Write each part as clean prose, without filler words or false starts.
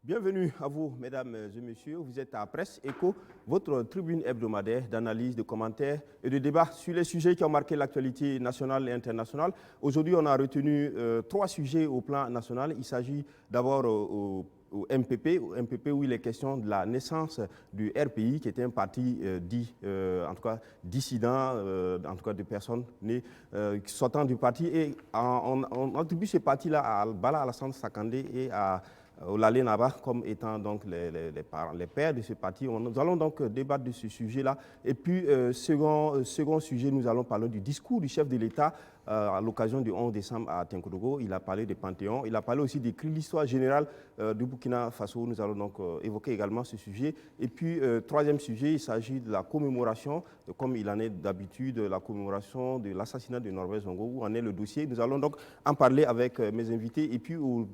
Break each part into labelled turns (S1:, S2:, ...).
S1: Bienvenue à vous, mesdames et messieurs. Vous êtes à Presse Éco, votre tribune hebdomadaire d'analyse, de commentaires et de débats sur les sujets qui ont marqué l'actualité nationale et internationale. Aujourd'hui, on a retenu 3 sujets au plan national. Il s'agit d'abord au MPP, où il est question de la naissance du RPI, qui était un parti dit, en tout cas, dissident, en tout cas de personnes nées sortant du parti. Et on attribue ce parti-là à Bala Alassane Sakandé et à Olalé Naba comme étant donc les pères de ce parti. Nous allons donc débattre de ce sujet-là. Et puis, second sujet, nous allons parler du discours du chef de l'État à l'occasion du 11 décembre à Tinkodogo. Il a parlé des panthéons. Il a parlé aussi de l'histoire générale du Burkina Faso. Nous allons donc évoquer également ce sujet. Et puis, troisième sujet, il s'agit de la commémoration, comme il en est d'habitude, la commémoration de l'assassinat de Norbert Zongo, où en est le dossier. Nous allons donc en parler avec mes invités. Et puis, au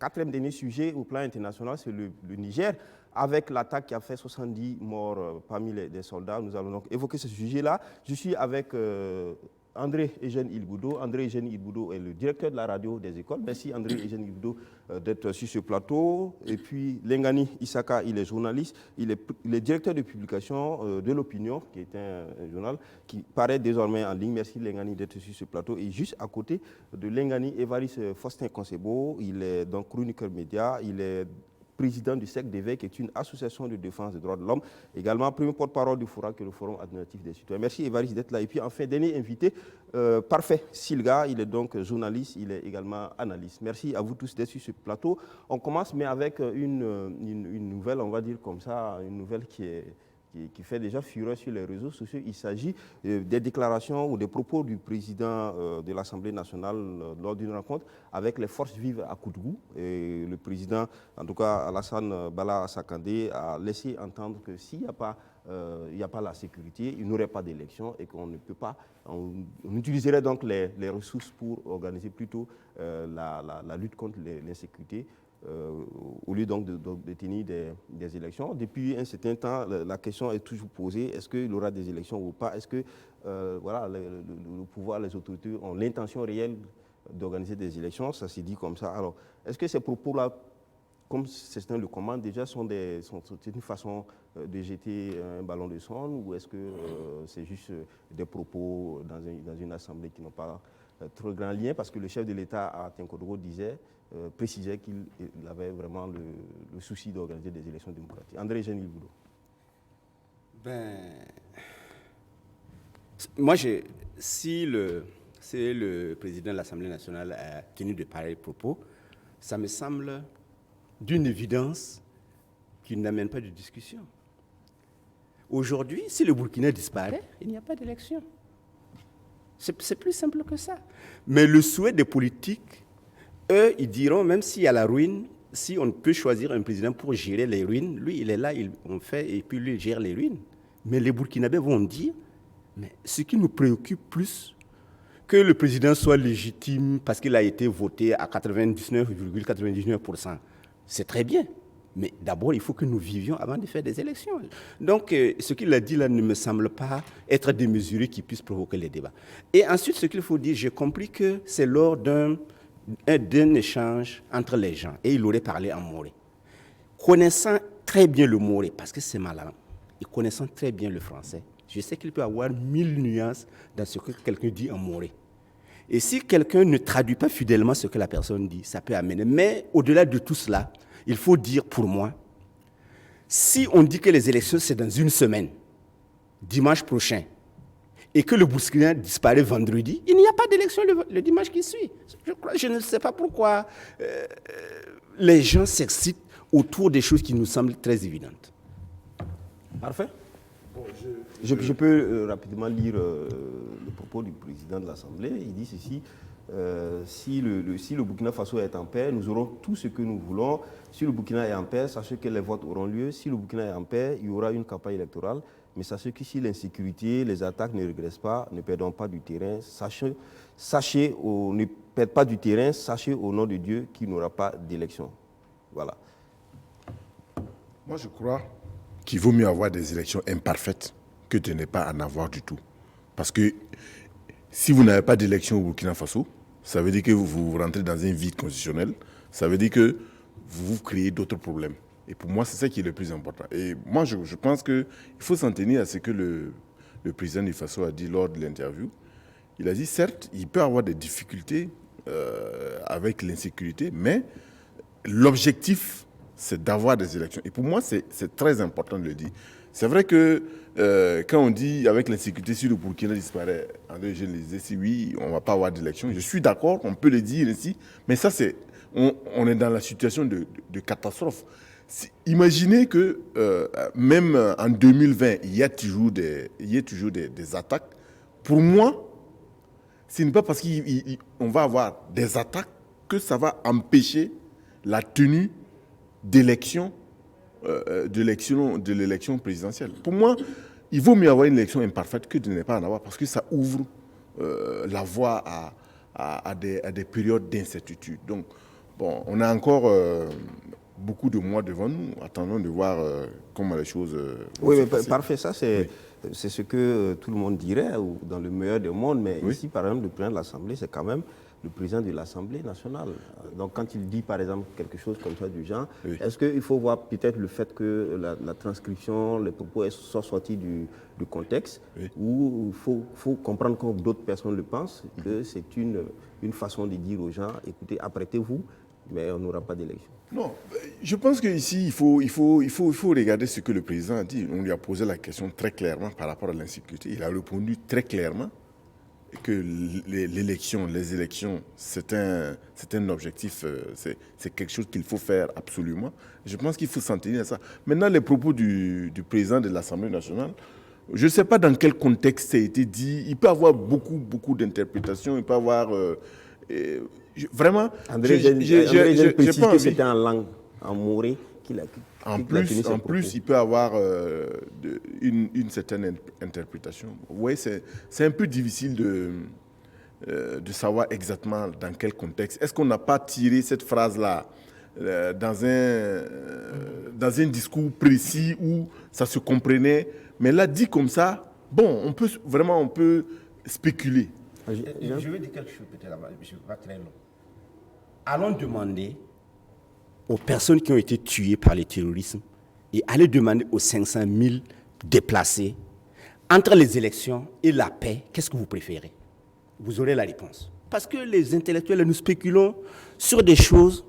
S1: quatrième dernier sujet au plan international, c'est le Niger, avec l'attaque qui a fait 70 morts parmi les soldats. Nous allons donc évoquer ce sujet-là. Je suis avec André-Eugène Ilboudo. André-Eugène Ilboudo est le directeur de la radio des écoles. Merci André-Eugène Ilboudo d'être sur ce plateau. Et puis Lengani Issaka, il est journaliste. Il est directeur de publication de l'Opinion, qui est un journal qui paraît désormais en ligne. Merci Lengani d'être sur ce plateau. Et juste à côté de Lengani, Évariste Faustin-Konsebo, il est donc chroniqueur média. Il est président du SEC d'Évêque, qui est une association de défense des droits de l'homme, également premier porte-parole du FORA, qui est le Forum alternatif des citoyens. Merci Évariste d'être là. Et puis enfin, dernier invité, Parfait Silga, il est donc journaliste, il est également analyste. Merci à vous tous d'être sur ce plateau. On commence, mais avec une nouvelle, on va dire comme ça, une nouvelle qui fait déjà fureur sur les réseaux sociaux. Il s'agit des déclarations ou des propos du président de l'Assemblée nationale lors d'une rencontre avec les forces vives à Koutougou. Et le président, en tout cas Alassane Bala Sakandé, a laissé entendre que s'il n'y a pas la sécurité, il n'y aurait pas d'élection et qu'on ne peut pas, on utiliserait donc les ressources pour organiser plutôt la lutte contre l'insécurité. Au lieu donc de tenir des élections. Depuis un certain temps, la question est toujours posée, est-ce qu'il y aura des élections ou pas? Est-ce que voilà, le pouvoir, les autorités ont l'intention réelle d'organiser des élections? Ça s'est dit comme ça. Alors, est-ce que ces propos-là, comme certains le commandent déjà, sont une façon de jeter un ballon de sonde, ou est-ce que c'est juste des propos dans une assemblée qui n'ont pas trop grand lien? Parce que le chef de l'État à Tinkodogo précisait qu'il avait vraiment le souci d'organiser des élections démocratiques. André-Eugène Ilboudo.
S2: Moi, si le président de l'Assemblée nationale a tenu de pareils propos, ça me semble d'une évidence qu'il n'amène pas de discussion. Aujourd'hui, si le Burkina disparaît, il n'y a pas d'élection. C'est plus simple que ça. Mais le souhait des politiques, eux, ils diront, même s'il y a la ruine, si on peut choisir un président pour gérer les ruines, lui, il est là, on fait, et puis lui, il gère les ruines. Mais les Burkinabés vont dire, mais ce qui nous préoccupe plus, que le président soit légitime parce qu'il a été voté à 99,99%, c'est très bien. Mais d'abord, il faut que nous vivions avant de faire des élections. Donc, ce qu'il a dit là ne me semble pas être démesuré qui puisse provoquer les débats. Et ensuite, ce qu'il faut dire, j'ai compris que c'est lors d'un échange entre les gens, et il aurait parlé en moré. Connaissant très bien le moré, parce que c'est ma langue, et connaissant très bien le français, je sais qu'il peut y avoir 1000 nuances dans ce que quelqu'un dit en moré. Et si quelqu'un ne traduit pas fidèlement ce que la personne dit, ça peut amener. Mais au-delà de tout cela, il faut dire pour moi, si on dit que les élections c'est dans une semaine, dimanche prochain, et que le Burkina disparaît vendredi, il n'y a pas d'élection le dimanche qui suit. Je ne sais pas pourquoi les gens s'excitent autour des choses qui nous semblent très évidentes.
S1: Parfait. Bon, je peux rapidement lire le propos du président de l'Assemblée. Il dit ceci. Si le Burkina Faso est en paix, nous aurons tout ce que nous voulons. Si le Burkina est en paix, sachez que les votes auront lieu. Si le Burkina est en paix, il y aura une campagne électorale. Mais sachez que si l'insécurité, les attaques ne régressent pas, ne perdons pas du terrain. Ne perdez pas du terrain, sachez au nom de Dieu qu'il n'y aura pas d'élection. Voilà.
S3: Moi, je crois qu'il vaut mieux avoir des élections imparfaites que de ne pas en avoir du tout. Parce que si vous n'avez pas d'élection au Burkina Faso, ça veut dire que vous rentrez dans un vide constitutionnel. Ça veut dire que vous créez d'autres problèmes. Et pour moi, c'est ça qui est le plus important. Et moi, je pense qu'il faut s'en tenir à ce que le président du FASO a dit lors de l'interview. Il a dit, certes, il peut avoir des difficultés avec l'insécurité, mais l'objectif, c'est d'avoir des élections. Et pour moi, c'est très important de le dire. C'est vrai que quand on dit avec l'insécurité, si le Burkina disparaît, André Gilles disait, si oui, on ne va pas avoir d'élections. Je suis d'accord, on peut le dire ainsi, mais ça, on est dans la situation de catastrophe. Imaginez que même en 2020, il y a toujours des attaques. Pour moi, ce n'est pas parce qu'on va avoir des attaques que ça va empêcher la tenue d'élections, de l'élection présidentielle. Pour moi, il vaut mieux avoir une élection imparfaite que de ne pas en avoir, parce que ça ouvre la voie à des périodes d'incertitude. Donc, bon, on a encore beaucoup de mois devant nous. Attendons de voir comment les choses vont se passer.
S1: Parfait. Ça, c'est ce que tout le monde dirait, ou dans le meilleur des mondes. Mais ici, par exemple, le président de l'Assemblée, c'est quand même le président de l'Assemblée nationale. Donc, quand il dit, par exemple, quelque chose comme ça du genre, est-ce qu'il faut voir peut-être le fait que la transcription, les propos soient sortis du contexte, ou il faut comprendre, comme d'autres personnes le pensent, que c'est une façon de dire aux gens, écoutez, apprêtez-vous, mais on n'aura pas d'élection.
S3: Non, je pense qu'ici, il faut regarder ce que le président a dit. On lui a posé la question très clairement par rapport à l'insécurité. Il a répondu très clairement que les élections, c'est un objectif, c'est quelque chose qu'il faut faire absolument. Je pense qu'il faut s'en tenir à ça. Maintenant, les propos du président de l'Assemblée nationale, je ne sais pas dans quel contexte ça a été dit. Il peut y avoir beaucoup d'interprétations. Il peut y avoir... vraiment,
S1: André précise que c'était en langue, en moré, qu'il a
S3: En plus, il peut y avoir une certaine interprétation. Oui, c'est un peu difficile de savoir exactement dans quel contexte. Est-ce qu'on n'a pas tiré cette phrase-là dans un discours précis où ça se comprenait? Mais là, dit comme ça, bon, on peut spéculer.
S2: Je vais dire quelque chose peut-être là-bas, je ne suis pas très long. Allons demander aux personnes qui ont été tuées par le terrorisme et allez demander aux 500 000 déplacés, entre les élections et la paix, qu'est-ce que vous préférez? Vous aurez la réponse. Parce que les intellectuels, nous spéculons sur des choses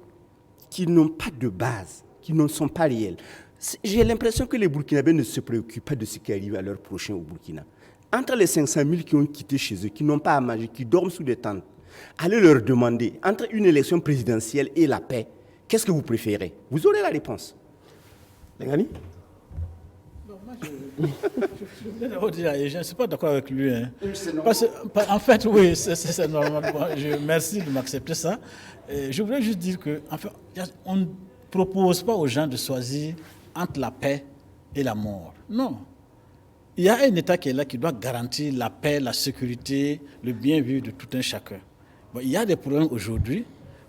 S2: qui n'ont pas de base, qui ne sont pas réelles. J'ai l'impression que les Burkinabés ne se préoccupent pas de ce qui arrive à leur prochain au Burkina. Entre les 500 000 qui ont quitté chez eux, qui n'ont pas à manger, qui dorment sous des tentes, allez leur demander, entre une élection présidentielle et la paix, qu'est-ce que vous préférez? Vous aurez la réponse. Lengani?
S4: Je ne suis pas d'accord avec lui. Hein. En fait, oui, c'est normal. Merci de m'accepter ça. Je voudrais juste dire qu'en fait, on ne propose pas aux gens de choisir entre la paix et la mort. Non. Il y a un État qui est là, qui doit garantir la paix, la sécurité, le bien-vivre de tout un chacun. Bon, il y a des problèmes aujourd'hui.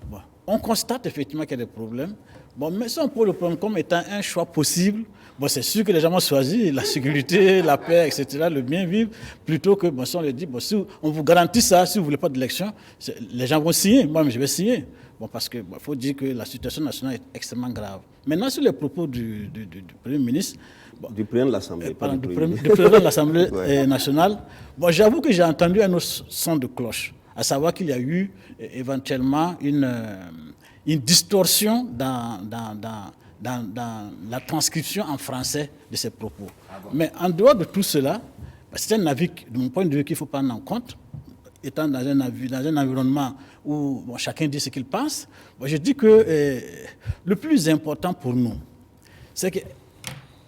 S4: Bon, on constate effectivement qu'il y a des problèmes. Bon, mais si on pose le problème comme étant un choix possible, bon, c'est sûr que les gens vont choisir la sécurité, la paix, etc., le bien-vivre, plutôt que, bon, si on leur dit, bon, si on vous garantit ça, si vous ne voulez pas d'élection, les gens vont signer. Moi, je vais signer. Bon, parce qu'il faut dire que la situation nationale est extrêmement grave. Maintenant, sur les propos du Premier ministre...
S1: Bon, du président de l'Assemblée.
S4: Du président de l'Assemblée nationale. Bon, j'avoue que j'ai entendu un autre son de cloche, à savoir qu'il y a eu éventuellement une distorsion dans la transcription en français de ses propos. Ah bon. Mais en dehors de tout cela, c'est un avis, de mon point de vue, qu'il faut prendre en compte. Étant dans un environnement où bon, chacun dit ce qu'il pense, bon, je dis que le plus important pour nous, c'est que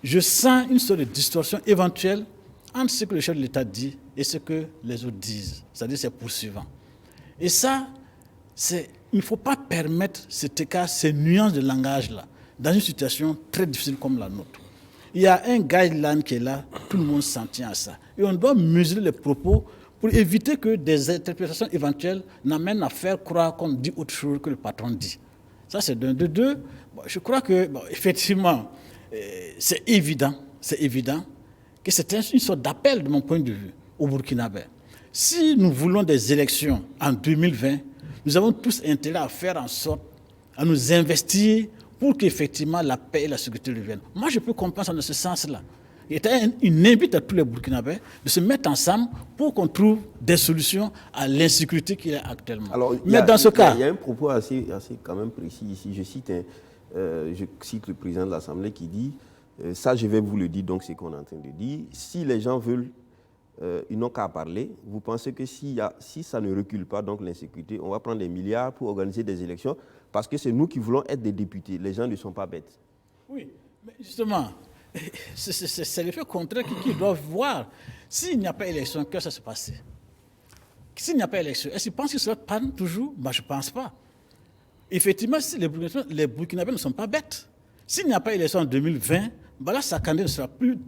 S4: je sens une sorte de distorsion éventuelle entre ce que le chef de l'État dit et ce que les autres disent. C'est-à-dire c'est poursuivant. Et ça, il ne faut pas permettre cet écart, ces nuances de langage-là, dans une situation très difficile comme la nôtre. Il y a un guideline qui est là, tout le monde s'en tient à ça. Et on doit mesurer les propos pour éviter que des interprétations éventuelles n'amènent à faire croire qu'on dit autre chose que le patron dit. Ça, c'est d'un. De deux, bon, je crois que, bon, effectivement, c'est évident que c'est une sorte d'appel, de mon point de vue, au Burkinabé. Si nous voulons des élections en 2020, nous avons tous intérêt à faire en sorte, à nous investir pour qu'effectivement la paix et la sécurité reviennent. Moi, je peux comprendre dans ce sens-là. Il était une invite à tous les Burkinabés de se mettre ensemble pour qu'on trouve des solutions à l'insécurité qu'il y a actuellement.
S1: Alors,
S4: mais dans ce cas...
S1: Il y a un propos assez quand même précis ici. Je cite le président de l'Assemblée qui dit, ça je vais vous le dire, donc c'est ce qu'on est en train de dire, si les gens veulent, ils n'ont qu'à parler, vous pensez que si ça ne recule pas, donc l'insécurité, on va prendre des milliards pour organiser des élections, parce que c'est nous qui voulons être des députés, les gens ne sont pas bêtes.
S4: Oui, mais justement... C'est l'effet contraire qu'ils doivent voir. S'il n'y a pas élection, que ça se passe? S'il n'y a pas élection, est-ce qu'ils pensent qu'ils se panne toujours? Moi, je ne pense pas. Effectivement, si les Burkinabés ne sont pas bêtes. S'il n'y a pas élection en 2020, Bala Sakandé ne sera plus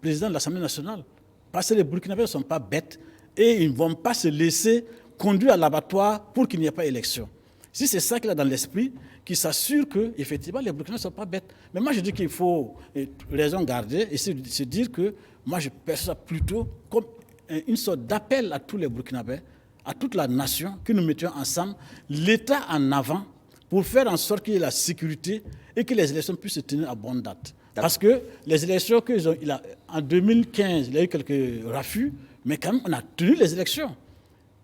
S4: président de l'Assemblée nationale. Parce que les Burkinabés ne sont pas bêtes et ils ne vont pas se laisser conduire à l'abattoir pour qu'il n'y ait pas élection. Si c'est ça qu'il a dans l'esprit, qu'il s'assure que effectivement les Burkinabés ne sont pas bêtes. Mais moi je dis qu'il faut raison garder et se dire que moi je perçois ça plutôt comme une sorte d'appel à tous les Burkinabés, à toute la nation, que nous mettions ensemble l'État en avant pour faire en sorte qu'il y ait la sécurité et que les élections puissent se tenir à bonne date. Parce que les élections en 2015, il y a eu quelques refus, mais quand même on a tenu les élections.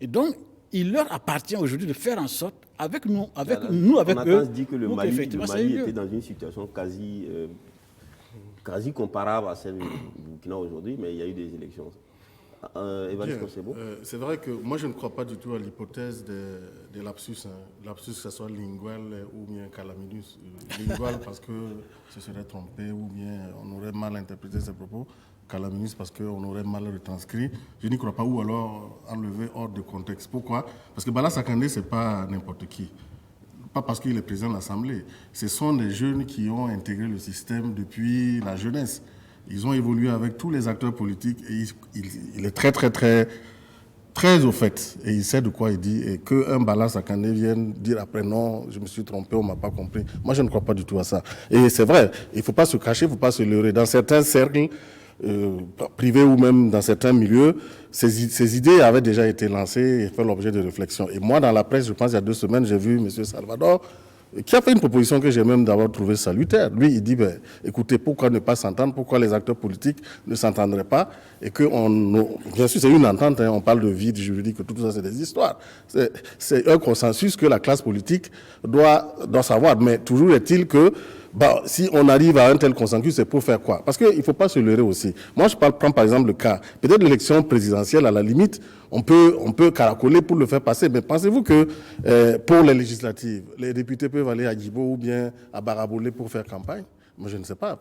S4: Et donc il leur appartient aujourd'hui de faire en sorte avec nous, avec eux.
S1: On dit que le Mali était dans une situation quasi comparable à celle du Burkina aujourd'hui, mais il y a eu des élections.
S5: C'est vrai que moi je ne crois pas du tout à l'hypothèse des lapsus, lapsus que ce soit lingual ou bien calaminus. Lingual parce que ce serait trompé ou bien on aurait mal interprété ses propos. Calaminus parce qu'on aurait mal retranscrit. Je n'y crois pas, ou alors enlevé hors de contexte. Pourquoi? Parce que Bala Sakandé, ce n'est pas n'importe qui. Pas parce qu'il est président de l'Assemblée. Ce sont des jeunes qui ont intégré le système depuis la jeunesse. Ils ont évolué avec tous les acteurs politiques et il est très, très, très, très au fait. Et il sait de quoi il dit. Et qu'un Bala Sakandé vienne dire après non, je me suis trompé, on ne m'a pas compris. Moi, je ne crois pas du tout à ça. Et c'est vrai, il ne faut pas se cacher, il ne faut pas se leurrer. Dans certains cercles, privés ou même dans certains milieux, ces idées avaient déjà été lancées et fait l'objet de réflexions. Et moi, dans la presse, je pense il y a 2 semaines, j'ai vu M. Salvador qui a fait une proposition que j'ai même d'abord trouvée salutaire. Lui, il dit, écoutez, pourquoi ne pas s'entendre, pourquoi les acteurs politiques ne s'entendraient pas, et que, bien sûr, c'est une entente, on parle de vide juridique, tout ça, c'est des histoires. C'est un consensus que la classe politique doit savoir, mais toujours est-il que, si on arrive à un tel consensus, c'est pour faire quoi? Parce qu'il ne faut pas se leurrer aussi. Moi, prends par exemple le cas, peut-être l'élection présidentielle, à la limite, on peut caracoler pour le faire passer, mais pensez-vous que pour les législatives, les députés peuvent aller à Djibo ou bien à Barabolé pour faire campagne? Moi, je ne sais pas.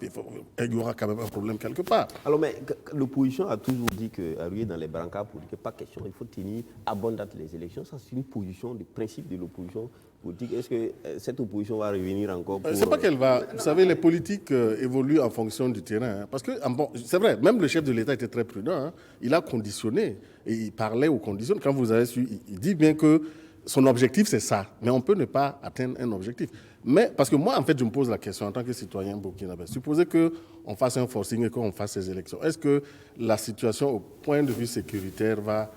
S5: Il y aura quand même un problème quelque part.
S1: Alors, mais l'opposition a toujours dit qu'arriver dans les brancards politiques, pas question, il faut tenir à bonne date les élections. Ça, c'est une position, de principe de l'opposition politique. Est-ce que cette opposition va revenir encore pour...
S5: C'est pas qu'elle va... Vous savez, les politiques évoluent en fonction du terrain. Hein, parce que, c'est vrai, même le chef de l'État était très prudent. Hein, il a conditionné et il parlait aux conditions. Quand vous avez su, il dit bien que son objectif, c'est ça. Mais on peut ne pas atteindre un objectif. Mais, parce que moi, en fait, je me pose la question en tant que citoyen burkinabé. Supposez qu'on fasse un forcing et qu'on fasse ces élections. Est-ce que la situation, au point de vue sécuritaire, va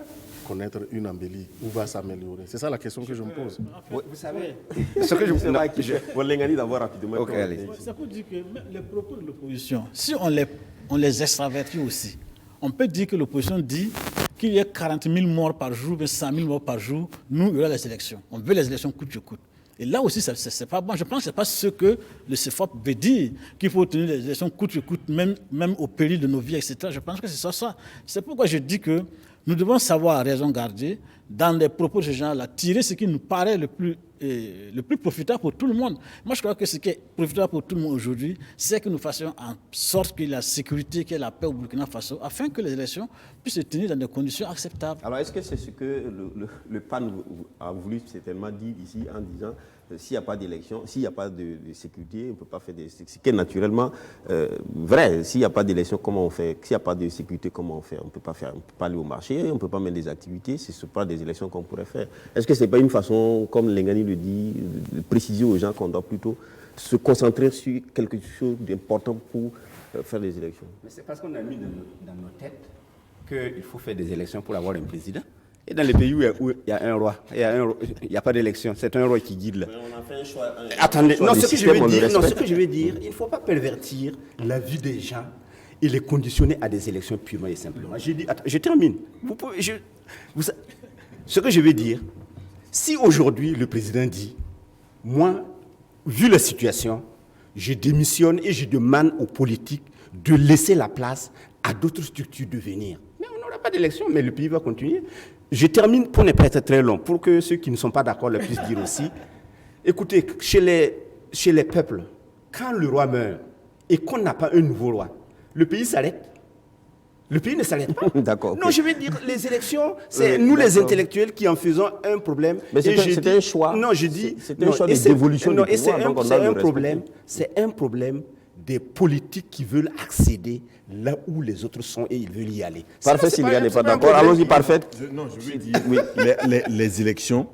S5: connaître une embellie ou va s'améliorer? C'est ça la question que je me pose.
S2: Vous savez,
S1: ce que je ne sais pas qui je... d'abord rapidement.
S2: Ok, allez.
S4: Ça peut dire que les propos de l'opposition, si on les extravertit aussi, on peut dire que l'opposition dit qu'il y a 40 000 morts par jour, 100 000 morts par jour, nous, il y aura les élections. On veut les élections coûte que coûte. Et là aussi, c'est pas bon. Je pense que ce n'est pas ce que le CEFOP veut dire, qu'il faut tenir les élections coûte que coûte, même au péril de nos vies, etc. Je pense que c'est ça. C'est pourquoi je dis que nous devons savoir à raison garder, dans les propos de ces gens-là, tirer ce qui nous paraît le plus profitable pour tout le monde. Moi, je crois que ce qui est profitable pour tout le monde aujourd'hui, c'est que nous fassions en sorte qu'il y ait la sécurité, qu'il y ait la paix au Burkina Faso, afin que les élections puissent se tenir dans des conditions acceptables.
S1: Alors, est-ce que c'est ce que le PAN a voulu certainement dire ici en disant s'il n'y a pas d'élection, s'il n'y a pas de sécurité, on ne peut pas faire des... Ce qui est naturellement vrai. S'il n'y a pas d'élection, comment on fait? S'il n'y a pas de sécurité, comment on fait? On ne peut pas aller au marché, on ne peut pas mettre des activités, ce n'est pas des élections qu'on pourrait faire. Est-ce que ce n'est pas une façon, comme Lengani le dit, de préciser aux gens qu'on doit plutôt se concentrer sur quelque chose d'important pour faire des élections?
S2: Mais c'est parce qu'on a mis dans nos têtes qu'il faut faire des élections pour avoir un président. Et dans les pays où il y a un roi, il n'y a pas d'élection, c'est un roi qui guide là.
S1: On a fait un choix.
S2: Attendez,
S1: non,
S2: ce que je veux dire, il ne faut pas pervertir la vie des gens et les conditionner à des élections purement et simplement. Je termine. Ce que je veux dire, si aujourd'hui le président dit, moi, vu la situation, je démissionne et je demande aux politiques de laisser la place à d'autres structures de venir. Mais on n'aura pas d'élection, mais le pays va continuer. Je termine pour ne pas être très long, pour que ceux qui ne sont pas d'accord le puissent dire aussi. Écoutez, chez les peuples, quand le roi meurt et qu'on n'a pas un nouveau roi, le pays s'arrête. Le pays ne s'arrête pas.
S1: D'accord.
S2: Non, je veux dire, les élections, c'est nous les intellectuels qui en faisons un problème.
S1: Mais c'est un choix.
S2: Non, je dis.
S1: C'est un choix de dévolution du pouvoir.
S2: C'est un problème des politiques qui veulent accéder là où les autres sont et ils veulent y aller.
S1: Parfait, Sylvia n'est pas d'accord. Allons-y, Parfait.
S3: Non, je veux dire, oui, les élections,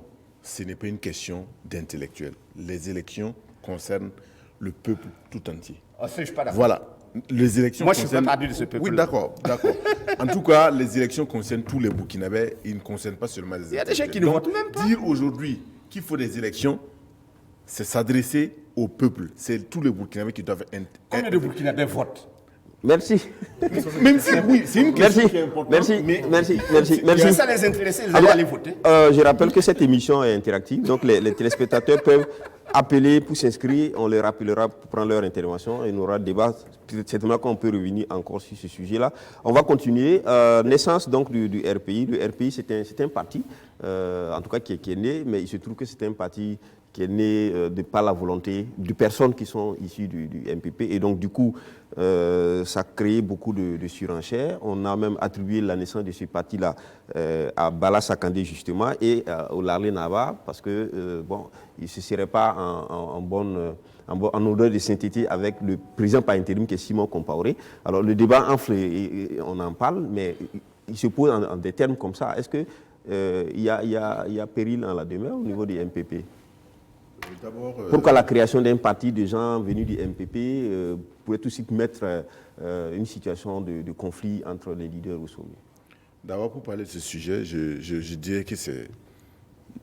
S3: ce n'est pas une question d'intellectuels. Les élections concernent le peuple tout entier.
S2: Je suis pas d'accord.
S3: Voilà. Les élections
S2: moi, je ne suis pas partie de ce peuple.
S3: Oui, d'accord. En tout cas, les élections concernent tous les Burkinabés. Ils ne concernent pas seulement les
S2: Il y a des gens qui ne votent même pas.
S3: Dire aujourd'hui qu'il faut des élections, c'est s'adresser au peuple. C'est tous les Burkinabés qui doivent...
S2: Combien de Burkinabés votent?
S1: Merci.
S3: Même si, oui, c'est une question qui est importante.
S1: Merci.
S2: Si ça les intéressait, ils allaient aller voter.
S1: Je rappelle que cette émission est interactive, donc les téléspectateurs peuvent appeler pour s'inscrire, on les rappellera pour prendre leur intervention et on aura débat. Certainement qu'on peut revenir encore sur ce sujet-là. On va continuer. Naissance donc du RPI. Le RPI, c'est un parti, en tout cas qui est né, mais il se trouve que c'est un parti qui est né de par la volonté de personnes qui sont issues du MPP. Et donc, du coup, ça a créé beaucoup de surenchères. On a même attribué la naissance de ce parti-là à Bala Sakandé, justement, et au Larlé Nava, parce que, il ne se serait pas en odeur de sainteté avec le président par intérim qui est Simon Compaoré. Alors, le débat enfle et on en parle, mais il se pose en des termes comme ça. Est-ce qu'il y a péril en la demeure au niveau du MPP? Pourquoi la création d'un parti de gens venus du MPP pourrait tout de suite mettre une situation de conflit entre les leaders au sommet?
S3: D'abord, pour parler de ce sujet, je dirais que ce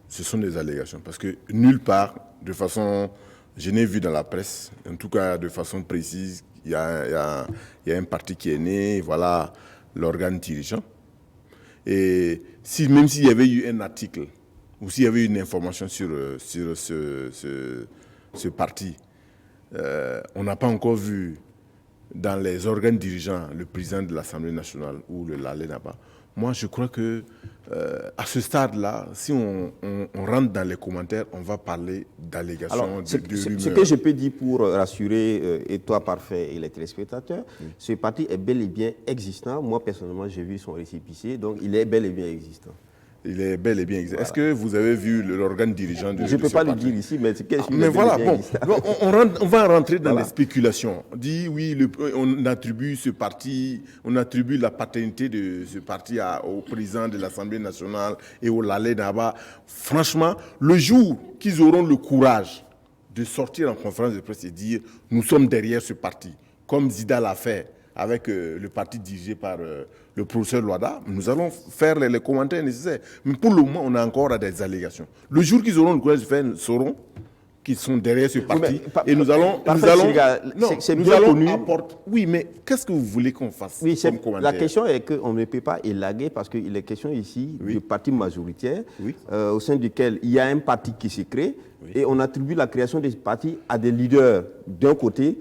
S3: sont des allégations. Parce que nulle part, de façon, je n'ai vu dans la presse, en tout cas de façon précise, il y a un parti qui est né, voilà l'organe dirigeant. Et même s'il y avait eu un article, ou s'il y avait une information sur ce parti, on n'a pas encore vu dans les organes dirigeants le président de l'Assemblée nationale ou le Lalé Naba. Moi, je crois que à ce stade-là, si on rentre dans les commentaires, on va parler d'allégations, de rumeurs.
S1: Ce que je peux dire pour rassurer et toi, Parfait, et les téléspectateurs, ce parti est bel et bien existant. Moi, personnellement, j'ai vu son récépissé, donc il est bel et bien existant.
S3: Il est bel et bien existant. Voilà. Est-ce que vous avez vu l'organe dirigeant de ce parti?
S1: Je ne peux pas le dire ici, mais c'est quelque chose.
S3: Mais voilà, bon, on va rentrer dans les spéculations. On dit, oui, on attribue ce parti, on attribue la paternité de ce parti au président de l'Assemblée nationale et au Lalé Naba. Franchement, le jour qu'ils auront le courage de sortir en conférence de presse et dire, nous sommes derrière ce parti, comme Zida l'a fait avec le parti dirigé par le professeur Loada, nous allons faire les commentaires nécessaires. Mais pour le moment, on a encore des allégations. Le jour qu'ils auront le courage de faire, ils sauront qu'ils sont derrière ce parti. Et nous allons apporter. Oui, mais qu'est-ce que vous voulez qu'on fasse comme commentaire?
S1: La question est qu'on ne peut pas élaguer parce qu'il est question ici de parti majoritaire au sein duquel il y a un parti qui se crée et on attribue la création des partis à des leaders d'un côté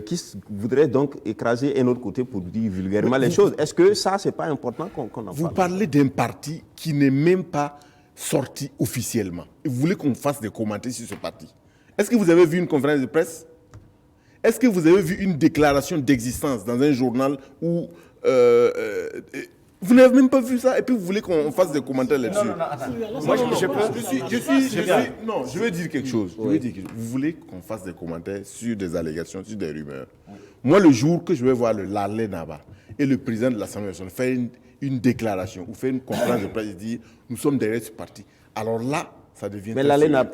S1: qui voudraient donc écraser un autre côté pour dire vulgairement les choses. Est-ce que ça, c'est pas important qu'on en parle?
S3: Vous parlez d'un parti qui n'est même pas sorti officiellement. Et vous voulez qu'on fasse des commentaires sur ce parti? Est-ce que vous avez vu une conférence de presse? Est-ce que vous avez vu une déclaration d'existence dans un journal où... vous n'avez même pas vu ça et puis vous voulez qu'on fasse des commentaires là-dessus? Non, je veux dire quelque chose. Vous voulez qu'on fasse des commentaires sur des allégations, sur des rumeurs. Moi, le jour que je vais voir le Lalé Naba et le président de l'Assemblée nationale faire une déclaration ou faire une conférence de presse et dire nous sommes derrière ce parti, alors là, ça devient...
S1: Mais Lalé Naba,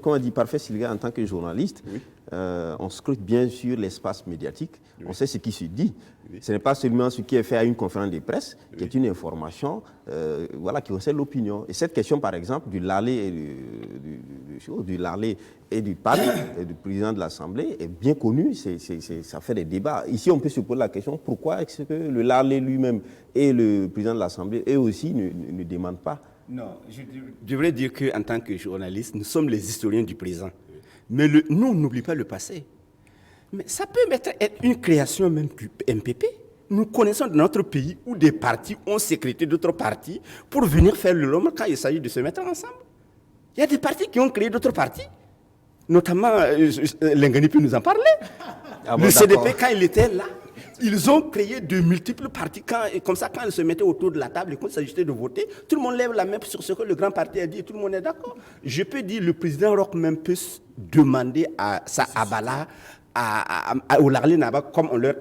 S1: comme a dit Parfait Sylvia en tant que journaliste, on scrute bien sûr l'espace médiatique, on sait ce qui se dit. Ce n'est pas seulement ce qui est fait à une conférence de presse, qui est une information qui concerne l'opinion. Et cette question, par exemple, du Lalé et du PAN, du président de l'Assemblée, est bien connue, ça fait des débats. Ici, on peut se poser la question, pourquoi est-ce que le Lalé lui-même et le président de l'Assemblée, eux aussi, ne demandent pas?
S2: Non, je devrais dire qu'en tant que journaliste, nous sommes les historiens du présent. Mais nous, on n'oublie pas le passé. Mais ça peut être une création même du MPP. Nous connaissons dans notre pays où des partis ont sécrété d'autres partis pour venir faire le l'homme quand il s'agit de se mettre ensemble. Il y a des partis qui ont créé d'autres partis. Notamment, Lengani peut nous en parler. Le CDP, quand il était là, ils ont créé de multiples partis. Comme ça, quand ils se mettaient autour de la table et quand il s'agissait de voter, tout le monde lève la main sur ce que le grand parti a dit et tout le monde est d'accord. Je peux dire, le président Roch même peut demander à sa Abala, au Larlé Naba, comme on leur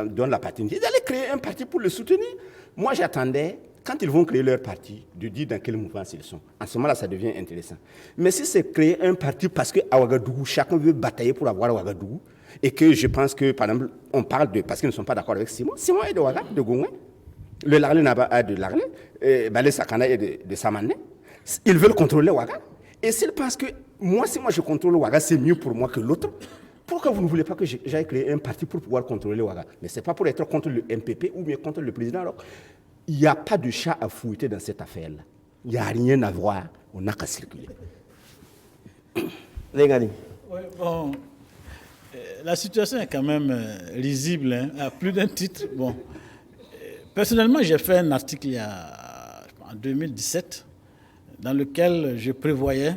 S2: donne la paternité, d'aller créer un parti pour le soutenir. Moi, j'attendais, quand ils vont créer leur parti, de dire dans quel mouvement ils sont. En ce moment-là, ça devient intéressant. Mais si c'est créer un parti parce qu'à Ouagadougou, chacun veut batailler pour avoir Ouagadougou, et que je pense que, par exemple, on parle de... Parce qu'ils ne sont pas d'accord avec Simon. Simon est de Ouaga, de Gongouin. Le Larlé Naba est de Larlé. Balé Sakana est de Samané. Ils veulent contrôler Ouaga. Et s'ils pensent que, si moi je contrôle Ouaga, c'est mieux pour moi que l'autre, pourquoi vous ne voulez pas que j'aille créer un parti pour pouvoir contrôler Ouaga? Mais ce n'est pas pour être contre le MPP ou bien contre le président. Alors, il n'y a pas de chat à fouetter dans cette affaire-là. Il n'y a rien à voir. On n'a qu'à circuler.
S1: Lengani.
S4: Oui, bon... La situation est quand même risible, hein, à plus d'un titre. Bon. Personnellement, j'ai fait un article en 2017 dans lequel je prévoyais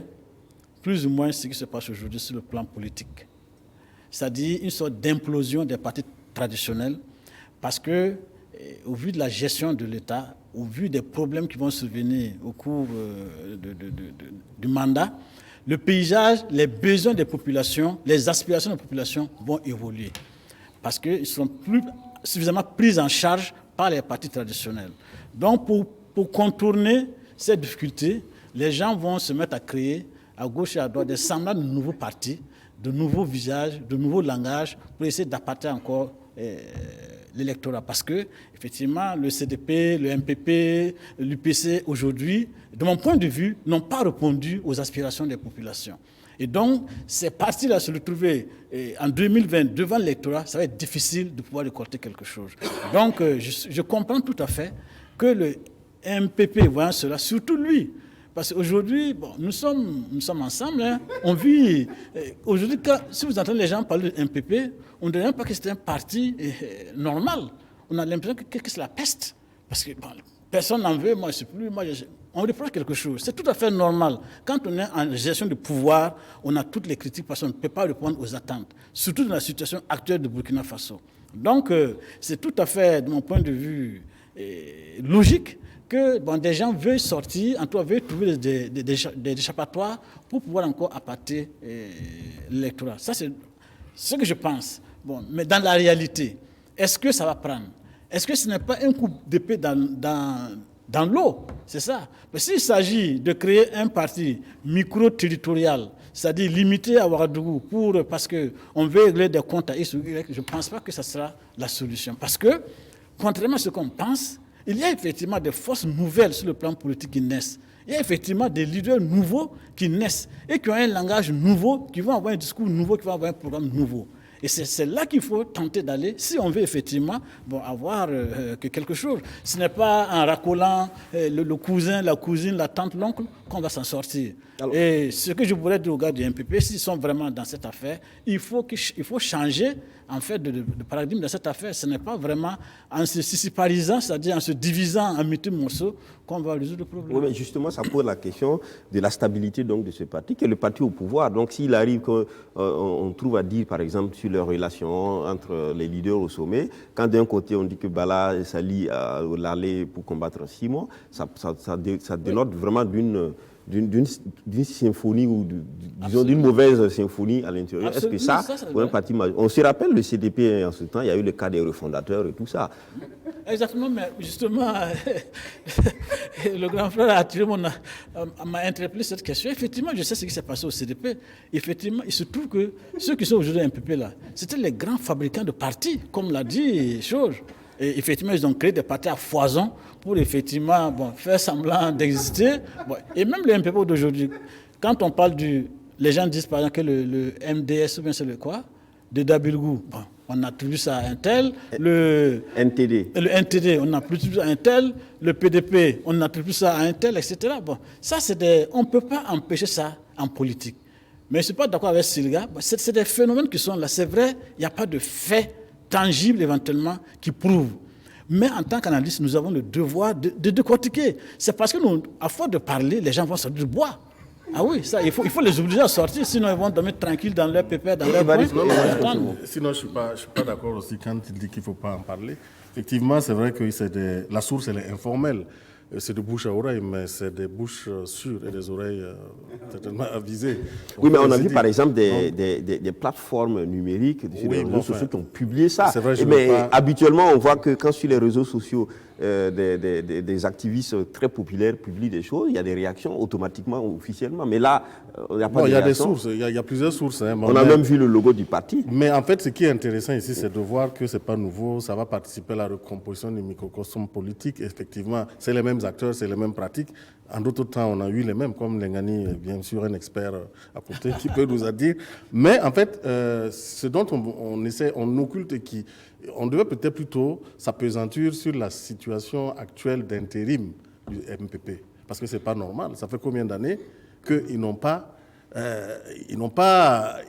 S4: plus ou moins ce qui se passe aujourd'hui sur le plan politique. C'est-à-dire une sorte d'implosion des partis traditionnels parce que, au vu de la gestion de l'État, au vu des problèmes qui vont survenir au cours du mandat, le paysage, les besoins des populations, les aspirations des populations vont évoluer. Parce qu'ils ne seront plus suffisamment pris en charge par les partis traditionnels. Donc, pour contourner ces difficultés, les gens vont se mettre à créer, à gauche et à droite, des semblables de nouveaux partis, de nouveaux visages, de nouveaux langages, pour essayer d'appâter encore l'électorat. Parce que, effectivement, le CDP, le MPP, l'UPC, aujourd'hui, de mon point de vue, n'ont pas répondu aux aspirations des populations. Et donc, ces partis-là se retrouver en 2020 devant l'électorat, ça va être difficile de pouvoir récolter quelque chose. Donc, je comprends tout à fait que le MPP, voyant cela, surtout lui, parce qu'aujourd'hui, bon, nous sommes ensemble, hein, on vit. Aujourd'hui, si vous entendez les gens parler de MPP, on ne dirait pas que c'est un parti normal. On a l'impression que c'est la peste. Parce que bon, personne n'en veut, moi je ne sais plus, on reproche quelque chose. C'est tout à fait normal. Quand on est en gestion de pouvoir, on a toutes les critiques parce qu'on ne peut pas répondre aux attentes, surtout dans la situation actuelle de Burkina Faso. Donc, c'est tout à fait, de mon point de vue, logique que des gens veuillent sortir, en tout cas veuillent trouver des échappatoires pour pouvoir encore appâter l'électorat. Ça, c'est ce que je pense. Bon, mais dans la réalité, est-ce que ça va prendre? Est-ce que ce n'est pas un coup d'épée dans l'eau? C'est ça. Mais s'il s'agit de créer un parti micro-territorial, c'est-à-dire limité à Ouagadougou parce qu'on veut régler des comptes à X ou Y, je ne pense pas que ça sera la solution. Parce que, contrairement à ce qu'on pense, il y a effectivement des forces nouvelles sur le plan politique qui naissent. Il y a effectivement des leaders nouveaux qui naissent et qui ont un langage nouveau, qui vont avoir un discours nouveau, qui vont avoir un programme nouveau. Et c'est là qu'il faut tenter d'aller si on veut effectivement avoir quelque chose. Ce n'est pas en racolant le cousin, la cousine, la tante, l'oncle qu'on va s'en sortir. Alors, et ce que je voudrais dire aux gars du MPP, s'ils sont vraiment dans cette affaire, il faut changer en fait de paradigme de cette affaire. Ce n'est pas vraiment en se siciparisant, c'est-à-dire en se divisant en multiples morceaux, qu'on va résoudre le problème.
S1: Oui, mais justement, ça pose la question de la stabilité donc, de ce parti, qui est le parti au pouvoir. Donc s'il arrive qu'on trouve à dire, par exemple, sur les relations entre les leaders au sommet, quand d'un côté on dit que Bala s'allie au Lalé pour combattre Simon, ça dénote vraiment d'une d'une symphonie ou disons d'une mauvaise symphonie à l'intérieur. Est-ce que ça pour un parti majeur, on se rappelle le CDP en ce temps, il y a eu le cas des refondateurs et tout ça.
S4: Exactement, mais justement, le grand frère m'a interpellé cette question. Effectivement, je sais ce qui s'est passé au CDP. Effectivement, il se trouve que ceux qui sont aujourd'hui MPP là, c'était les grands fabricants de partis, comme l'a dit Chose. Et effectivement, ils ont créé des partis à foison pour effectivement faire semblant d'exister. Et même le MPP d'aujourd'hui, quand on parle les gens disent par exemple que le MDS, ou bien c'est le quoi, de Dabilgou, on attribue ça à un tel. Le NTD, on attribue ça à un tel. Le PDP, on attribue ça à un tel, etc. Ça, on ne peut pas empêcher ça en politique. Mais je ne suis pas d'accord avec Silga. C'est des phénomènes qui sont là. C'est vrai, il n'y a pas de faits tangibles éventuellement qui prouvent. Mais en tant qu'analyste, nous avons le devoir de décortiquer. C'est parce que nous, à force de parler, les gens vont sortir du bois. Ah oui, ça, il faut les obliger à sortir, sinon ils vont dormir tranquilles dans leur pépère, dans leur coin.
S5: Sinon, je ne suis pas d'accord aussi quand il dit qu'il ne faut pas en parler. Effectivement, c'est vrai que la source, elle est informelle. C'est de bouche à oreille, mais c'est des bouches sûres et des oreilles certainement avisées.
S1: Oui, mais on a vu par exemple des plateformes numériques sur les réseaux sociaux qui ont publié ça.
S5: C'est vrai,
S1: mais habituellement, on voit que quand sur les réseaux sociaux, des activistes très populaires publient des choses, il y a des réactions automatiquement, officiellement. Mais là, il n'y a pas de réaction.
S5: Il y a des sources, il y a plusieurs sources.
S1: On a même vu le logo du parti.
S5: Mais en fait, ce qui est intéressant ici, c'est de voir que ce n'est pas nouveau, ça va participer à la recomposition du microcosme politique. Effectivement, c'est les mêmes acteurs, c'est les mêmes pratiques. En d'autres temps, on a eu les mêmes, comme Lengani, bien sûr, un expert à côté qui peut nous en dire. Mais en fait, ce dont on occulte on devait peut-être plutôt s'appesantir sur la situation actuelle d'intérim du MPP. Parce que ce n'est pas normal. Ça fait combien d'années qu'ils n'ont pas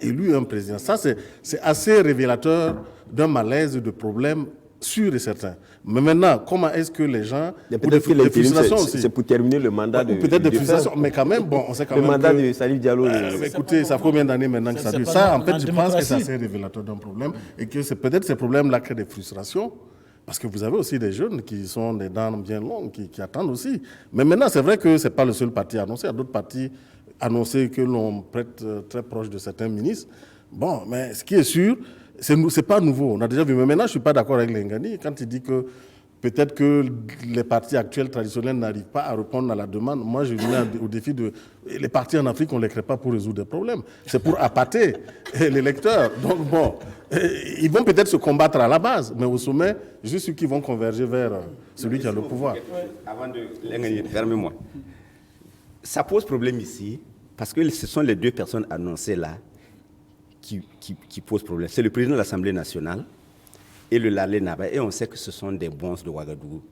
S5: élu un président? Ça, c'est assez révélateur d'un malaise, de problèmes sûrs et certains. Mais maintenant, comment est-ce que les gens...
S1: Peut-être que l'intérim, c'est pour terminer le mandat de...
S5: Peut-être des frustrations, mais quand même, on sait quand même
S1: le mandat de Salif Diallo...
S5: écoutez, ça fait combien d'années maintenant que ça dure? Ça, en fait, je pense que c'est assez révélateur d'un problème et que c'est peut-être ces problèmes-là créent des frustrations. Parce que vous avez aussi des jeunes qui sont des dents bien longues, qui attendent aussi. Mais maintenant, c'est vrai que ce n'est pas le seul parti annoncé. Il y a d'autres partis annoncés que l'on prête très proche de certains ministres. Bon, mais ce qui est sûr, ce n'est pas nouveau. On a déjà vu. Mais maintenant, je ne suis pas d'accord avec Lengani quand il dit que peut-être que les partis actuels traditionnels n'arrivent pas à répondre à la demande. Moi, je venais au défi de... Les partis en Afrique, on ne les crée pas pour résoudre des problèmes. C'est pour appâter les lecteurs. Donc, bon, ils vont peut-être se combattre à la base, mais au sommet, je suis sûr qu'ils vont converger vers celui qui a le pouvoir.
S2: Avant de... Fermez-moi. Ça pose problème ici, parce que ce sont les deux personnes annoncées là qui posent problème. C'est le président de l'Assemblée nationale et le Lalé Naba, et on sait que ce sont des bons de Ouagadougou.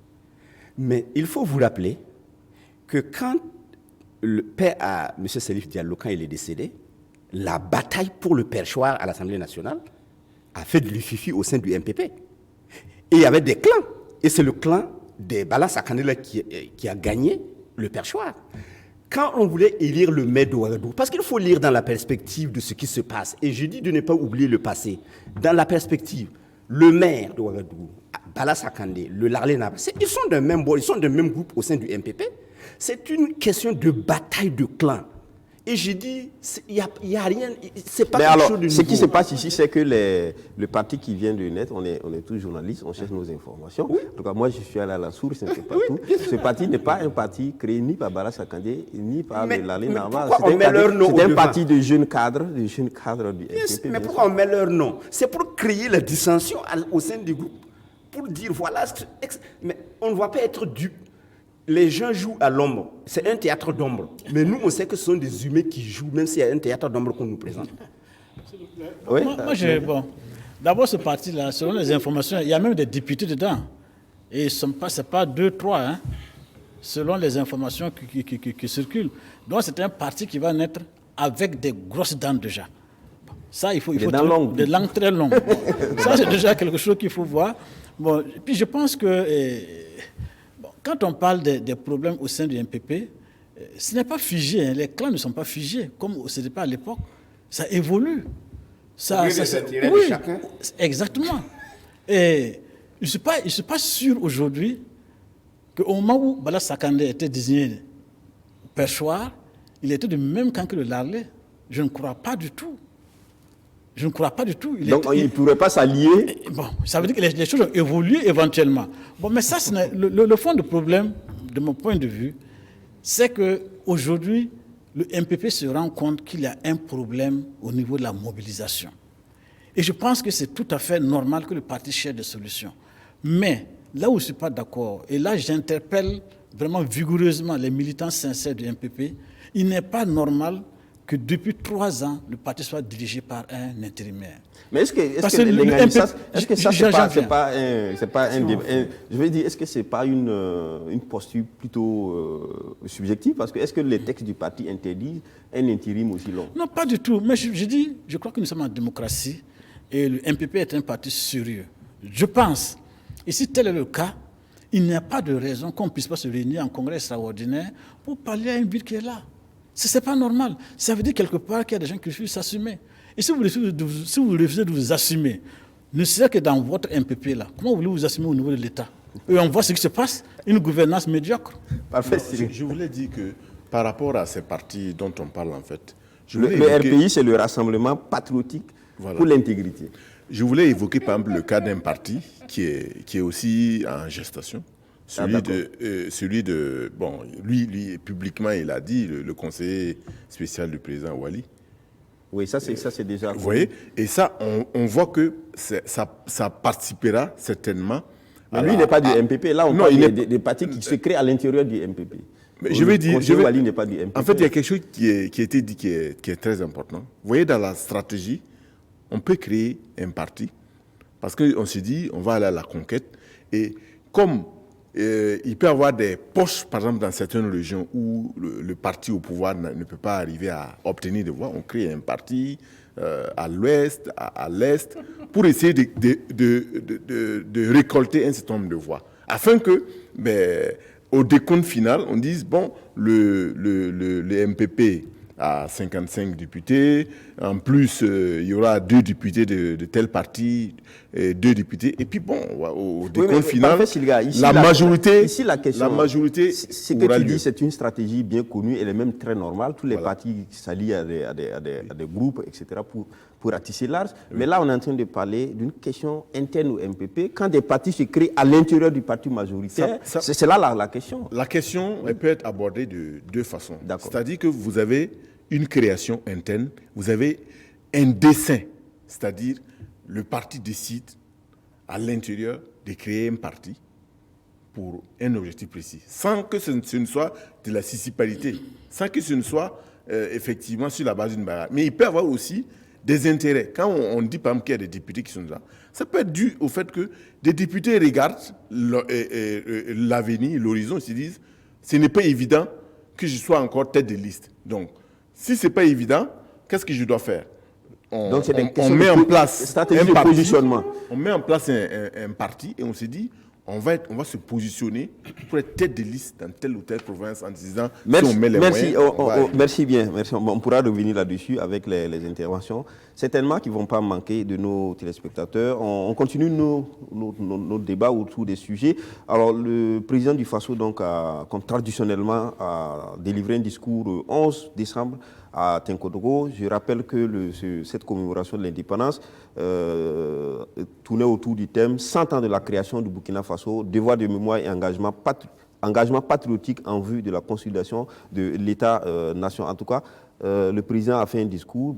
S2: Mais il faut vous rappeler que quand le père à M. Salif Diallo, quand il est décédé, la bataille pour le perchoir à l'Assemblée nationale a fait de l'UFIFI au sein du MPP. Et il y avait des clans. Et c'est le clan des Bala Sakandela qui a gagné le perchoir. Quand on voulait élire le maire de Ouagadougou, parce qu'il faut lire dans la perspective de ce qui se passe, et je dis de ne pas oublier le passé, dans la perspective, le maire de Ouagadougou, Bala Sakandé, le Larlé Naba, ils sont d'un même bord, ils sont d'un même groupe au sein du MPP. C'est une question de bataille de clans. Et j'ai dit, il n'y a rien, c'est pas quelque chose de nouveau.
S1: Ce qui se passe ici, c'est que le parti qui vient de naître, on est tous journalistes, on cherche nos informations. Oui. En tout cas, moi, je suis allé à la source, ce n'est pas tout. Ce parti n'est pas un parti créé ni par Bala Sakandé, ni par Lalé Nava. C'est un parti de jeunes cadres du MPP.
S2: Mais pourquoi on met leur nom? C'est pour créer la dissension au sein du groupe. Pour dire, voilà, mais on ne va pas être dupe. Les gens jouent à l'ombre. C'est un théâtre d'ombre. Mais nous, on sait que ce sont des humains qui jouent, même s'il y a un théâtre d'ombre qu'on nous présente.
S4: Oui. D'abord, ce parti-là, selon les informations, il y a même des députés dedans. Et ce n'est pas 2, 3, hein, selon les informations qui circulent. Donc, c'est un parti qui va naître avec des grosses dents déjà. Ça, il faut
S1: des langues
S4: très longues. Ça, c'est déjà quelque chose qu'il faut voir. Bon, puis je pense que... Quand on parle des problèmes au sein du MPP, ce n'est pas figé. Hein. Les clans ne sont pas figés, comme c'était pas à l'époque. Ça évolue.
S2: Oui, de chacun.
S4: Exactement. Et je ne suis pas sûr aujourd'hui qu'au moment où Bala Sakandé était désigné perchoir, il était du même camp que le Larlé. Je ne crois pas du tout. Je ne crois pas du tout.
S1: Donc, il ne pourrait pas s'allier.
S4: Bon, ça veut dire que les choses ont évolué éventuellement. Bon, mais ça, le fond du problème, de mon point de vue, c'est qu'aujourd'hui, le MPP se rend compte qu'il y a un problème au niveau de la mobilisation. Et je pense que c'est tout à fait normal que le parti cherche des solutions. Mais là où je ne suis pas d'accord, et là j'interpelle vraiment vigoureusement les militants sincères du MPP, il n'est pas normal que depuis 3 ans, le parti soit dirigé par un intérimaire.
S1: Mais est-ce que ça, c'est pas un débat, je veux dire, est-ce que c'est pas une posture plutôt subjective? Parce que est-ce que les textes du parti interdisent un intérim aussi long?
S4: Non, pas du tout. Mais je crois que nous sommes en démocratie et le MPP est un parti sérieux. Je pense, et si tel est le cas, il n'y a pas de raison qu'on ne puisse pas se réunir en congrès extraordinaire pour parler à une ville qui est là. Ce n'est pas normal. Ça veut dire quelque part qu'il y a des gens qui refusent de s'assumer. Et si vous refusez de vous assumer, ne serait-ce que dans votre MPP là, comment voulez-vous vous assumer au niveau de l'État? Et on voit ce qui se passe, une gouvernance médiocre.
S3: Parfait. Je voulais dire que par rapport à ces partis dont on parle en fait,
S1: le RPI, c'est le Rassemblement patriotique pour l'intégrité.
S3: Je voulais évoquer par exemple le cas d'un parti qui est aussi en gestation. Celui de bon, lui, publiquement, il a dit, le conseiller spécial du président Ouali.
S1: Oui, ça c'est déjà...
S3: Vous voyez, et ça, on voit que ça participera certainement...
S1: Mais lui, il n'est pas du MPP. Là, on parle des partis qui se créent à l'intérieur du MPP.
S3: Mais je vais dire...
S1: Ouali n'est pas du MPP.
S3: En fait, il y a quelque chose qui a été dit qui est très important. Vous voyez, dans la stratégie, on peut créer un parti parce qu'on se dit, on va aller à la conquête. Et comme... il peut y avoir des poches, par exemple, dans certaines régions où le parti au pouvoir ne peut pas arriver à obtenir des voix. On crée un parti à l'ouest, à l'est, pour essayer de récolter un certain nombre de voix. Afin que, au décompte final, on dise, bon, le MPP a 55 députés, en plus, il y aura 2 députés de tel parti, 2 députés, et puis bon, au décompte final, la majorité,
S1: ce que tu dis, c'est une stratégie bien connue, elle est même très normale, tous les partis s'allient à des groupes, etc., pour ratisser large, mais là, on est en train de parler d'une question interne au MPP, quand des partis se créent à l'intérieur du parti majoritaire, c'est là la question.
S3: La question, elle peut être abordée de 2 façons, c'est-à-dire que vous avez une création interne, vous avez un dessein, c'est-à-dire le parti décide à l'intérieur de créer un parti pour un objectif précis, sans que ce ne soit de la scisipalité, sans que ce ne soit effectivement sur la base d'une bagarre. Mais il peut y avoir aussi des intérêts. Quand on dit par exemple qu'il y a des députés qui sont là, ça peut être dû au fait que des députés regardent l'avenir, l'horizon, et se disent ce n'est pas évident que je sois encore tête de liste. Donc, si ce n'est pas évident, qu'est-ce que je dois faire? On met en place un positionnement. On met en place un parti et on se dit, on va se positionner pour être tête de liste dans telle ou telle province en disant si on met les moyens.
S1: Merci bien. Merci. On pourra revenir là-dessus avec les interventions. Certainement qu'ils ne vont pas manquer de nos téléspectateurs. On continue nos débats autour des sujets. Alors, le président du Faso, donc, comme traditionnellement, a délivré un discours le 11 décembre à Tinkodogo. Je rappelle que cette commémoration de l'indépendance tournait autour du thème 100 ans de la création du Burkina Faso, devoir de mémoire et engagement patriotique en vue de la consolidation de l'État-nation. En tout cas, le président a fait un discours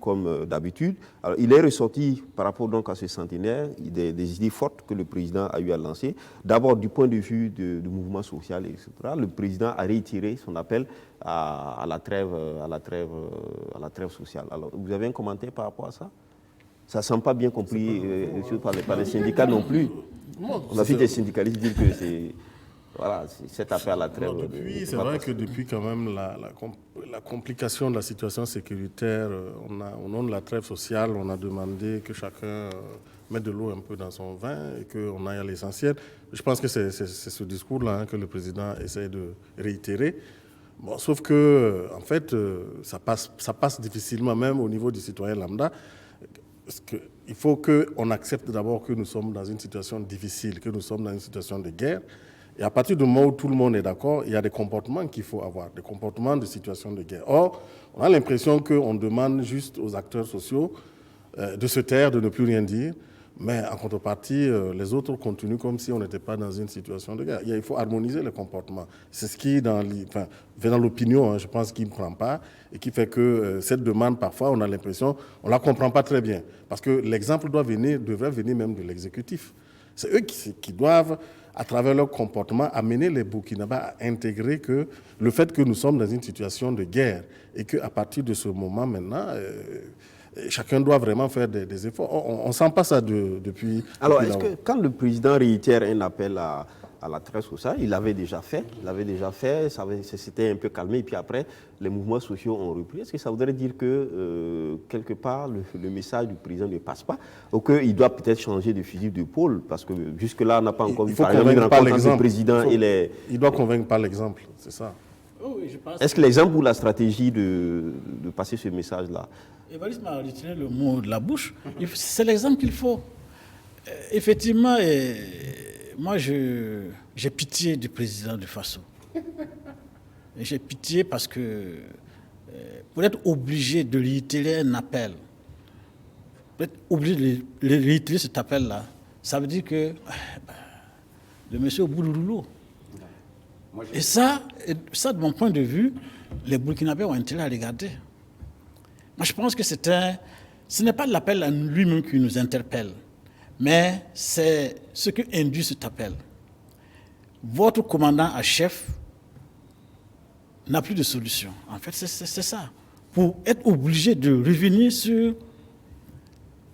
S1: comme d'habitude. Alors, il est ressorti par rapport donc à ce centenaire des idées fortes que le président a eu à lancer. D'abord, du point de vue du mouvement social, etc., le président a réitéré son appel à la trêve sociale. Alors, vous avez un commentaire par rapport à ça? Ça ne semble pas bien compris par les syndicats non plus. On a vu des syndicalistes dire que c'est... Voilà, cet appel à la trêve.
S5: C'est vrai que depuis quand même la complication de la situation sécuritaire, au nom de la trêve sociale, on a demandé que chacun mette de l'eau un peu dans son vin et qu'on aille à l'essentiel. Je pense que c'est ce discours-là que le président essaie de réitérer. Bon, sauf que, en fait, ça passe difficilement même au niveau du citoyen lambda. Parce qu'il faut qu'on accepte d'abord que nous sommes dans une situation difficile, que nous sommes dans une situation de guerre. Et à partir du moment où tout le monde est d'accord, il y a des comportements qu'il faut avoir, des comportements de situation de guerre. Or, on a l'impression qu'on demande juste aux acteurs sociaux de se taire, de ne plus rien dire, mais en contrepartie, les autres continuent comme si on n'était pas dans une situation de guerre. Il faut harmoniser les comportements. C'est ce qui, dans l'opinion, je pense qu'il ne prend pas, et qui fait que cette demande, parfois, on a l'impression, on ne la comprend pas très bien. Parce que l'exemple devrait venir même de l'exécutif. C'est eux qui doivent, à travers leur comportement, amener les Burkinabés à intégrer que le fait que nous sommes dans une situation de guerre et qu'à partir de ce moment maintenant, chacun doit vraiment faire des efforts. On ne sent pas ça depuis.
S1: Alors,
S5: depuis
S1: est-ce que quand le président réitère un appel à la trêve sociale, il l'avait déjà fait, ça s'était un peu calmé, et puis après, les mouvements sociaux ont repris. Est-ce que ça voudrait dire que, quelque part, le message du président ne passe pas, ou qu'il doit peut-être changer de fusil d'épaule, parce que jusque-là, on n'a pas encore vu par exemple une rencontre entre le président et les...
S5: Il doit convaincre par l'exemple, c'est ça.
S4: Oui, je pense.
S1: Est-ce que l'exemple ou la stratégie de passer ce message-là?
S4: Évariste m'a retiré le mot de la bouche. C'est l'exemple qu'il faut. Effectivement, moi, j'ai pitié du président du Faso. Et j'ai pitié parce que, pour être obligé de réitérer un appel, pour être obligé de réitérer cet appel-là, ça veut dire que le monsieur est au bout du rouleau. Et ça, de mon point de vue, les Burkinabés ont intérêt à regarder. Moi, je pense que ce n'est pas l'appel à lui-même qui nous interpelle, mais c'est ce que induit cet appel. Votre commandant en chef n'a plus de solution. En fait, c'est ça. Pour être obligé de revenir sur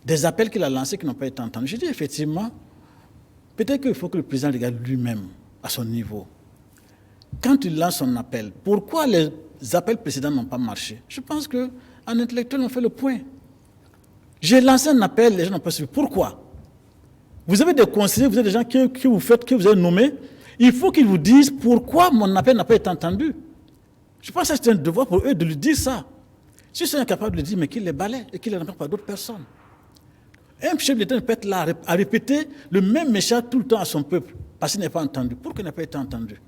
S4: des appels qu'il a lancés qui n'ont pas été entendus. Je dis effectivement, peut-être qu'il faut que le président regarde lui-même à son niveau. Quand il lance son appel, pourquoi les appels précédents n'ont pas marché? Je pense qu'en intellectuel, on fait le point. J'ai lancé un appel, les gens n'ont pas suivi. Pourquoi? Vous avez des conseillers, vous avez des gens que vous avez nommés. Il faut qu'ils vous disent pourquoi mon appel n'a pas été entendu. Je pense que c'est un devoir pour eux de lui dire ça. Si ils sont incapables de le dire, mais qu'ils les balaient et qu'ils les remplacent par d'autres personnes. Un chef d'État ne peut être là à répéter le même message tout le temps à son peuple parce qu'il n'est pas entendu. Pourquoi il n'a pas été entendu?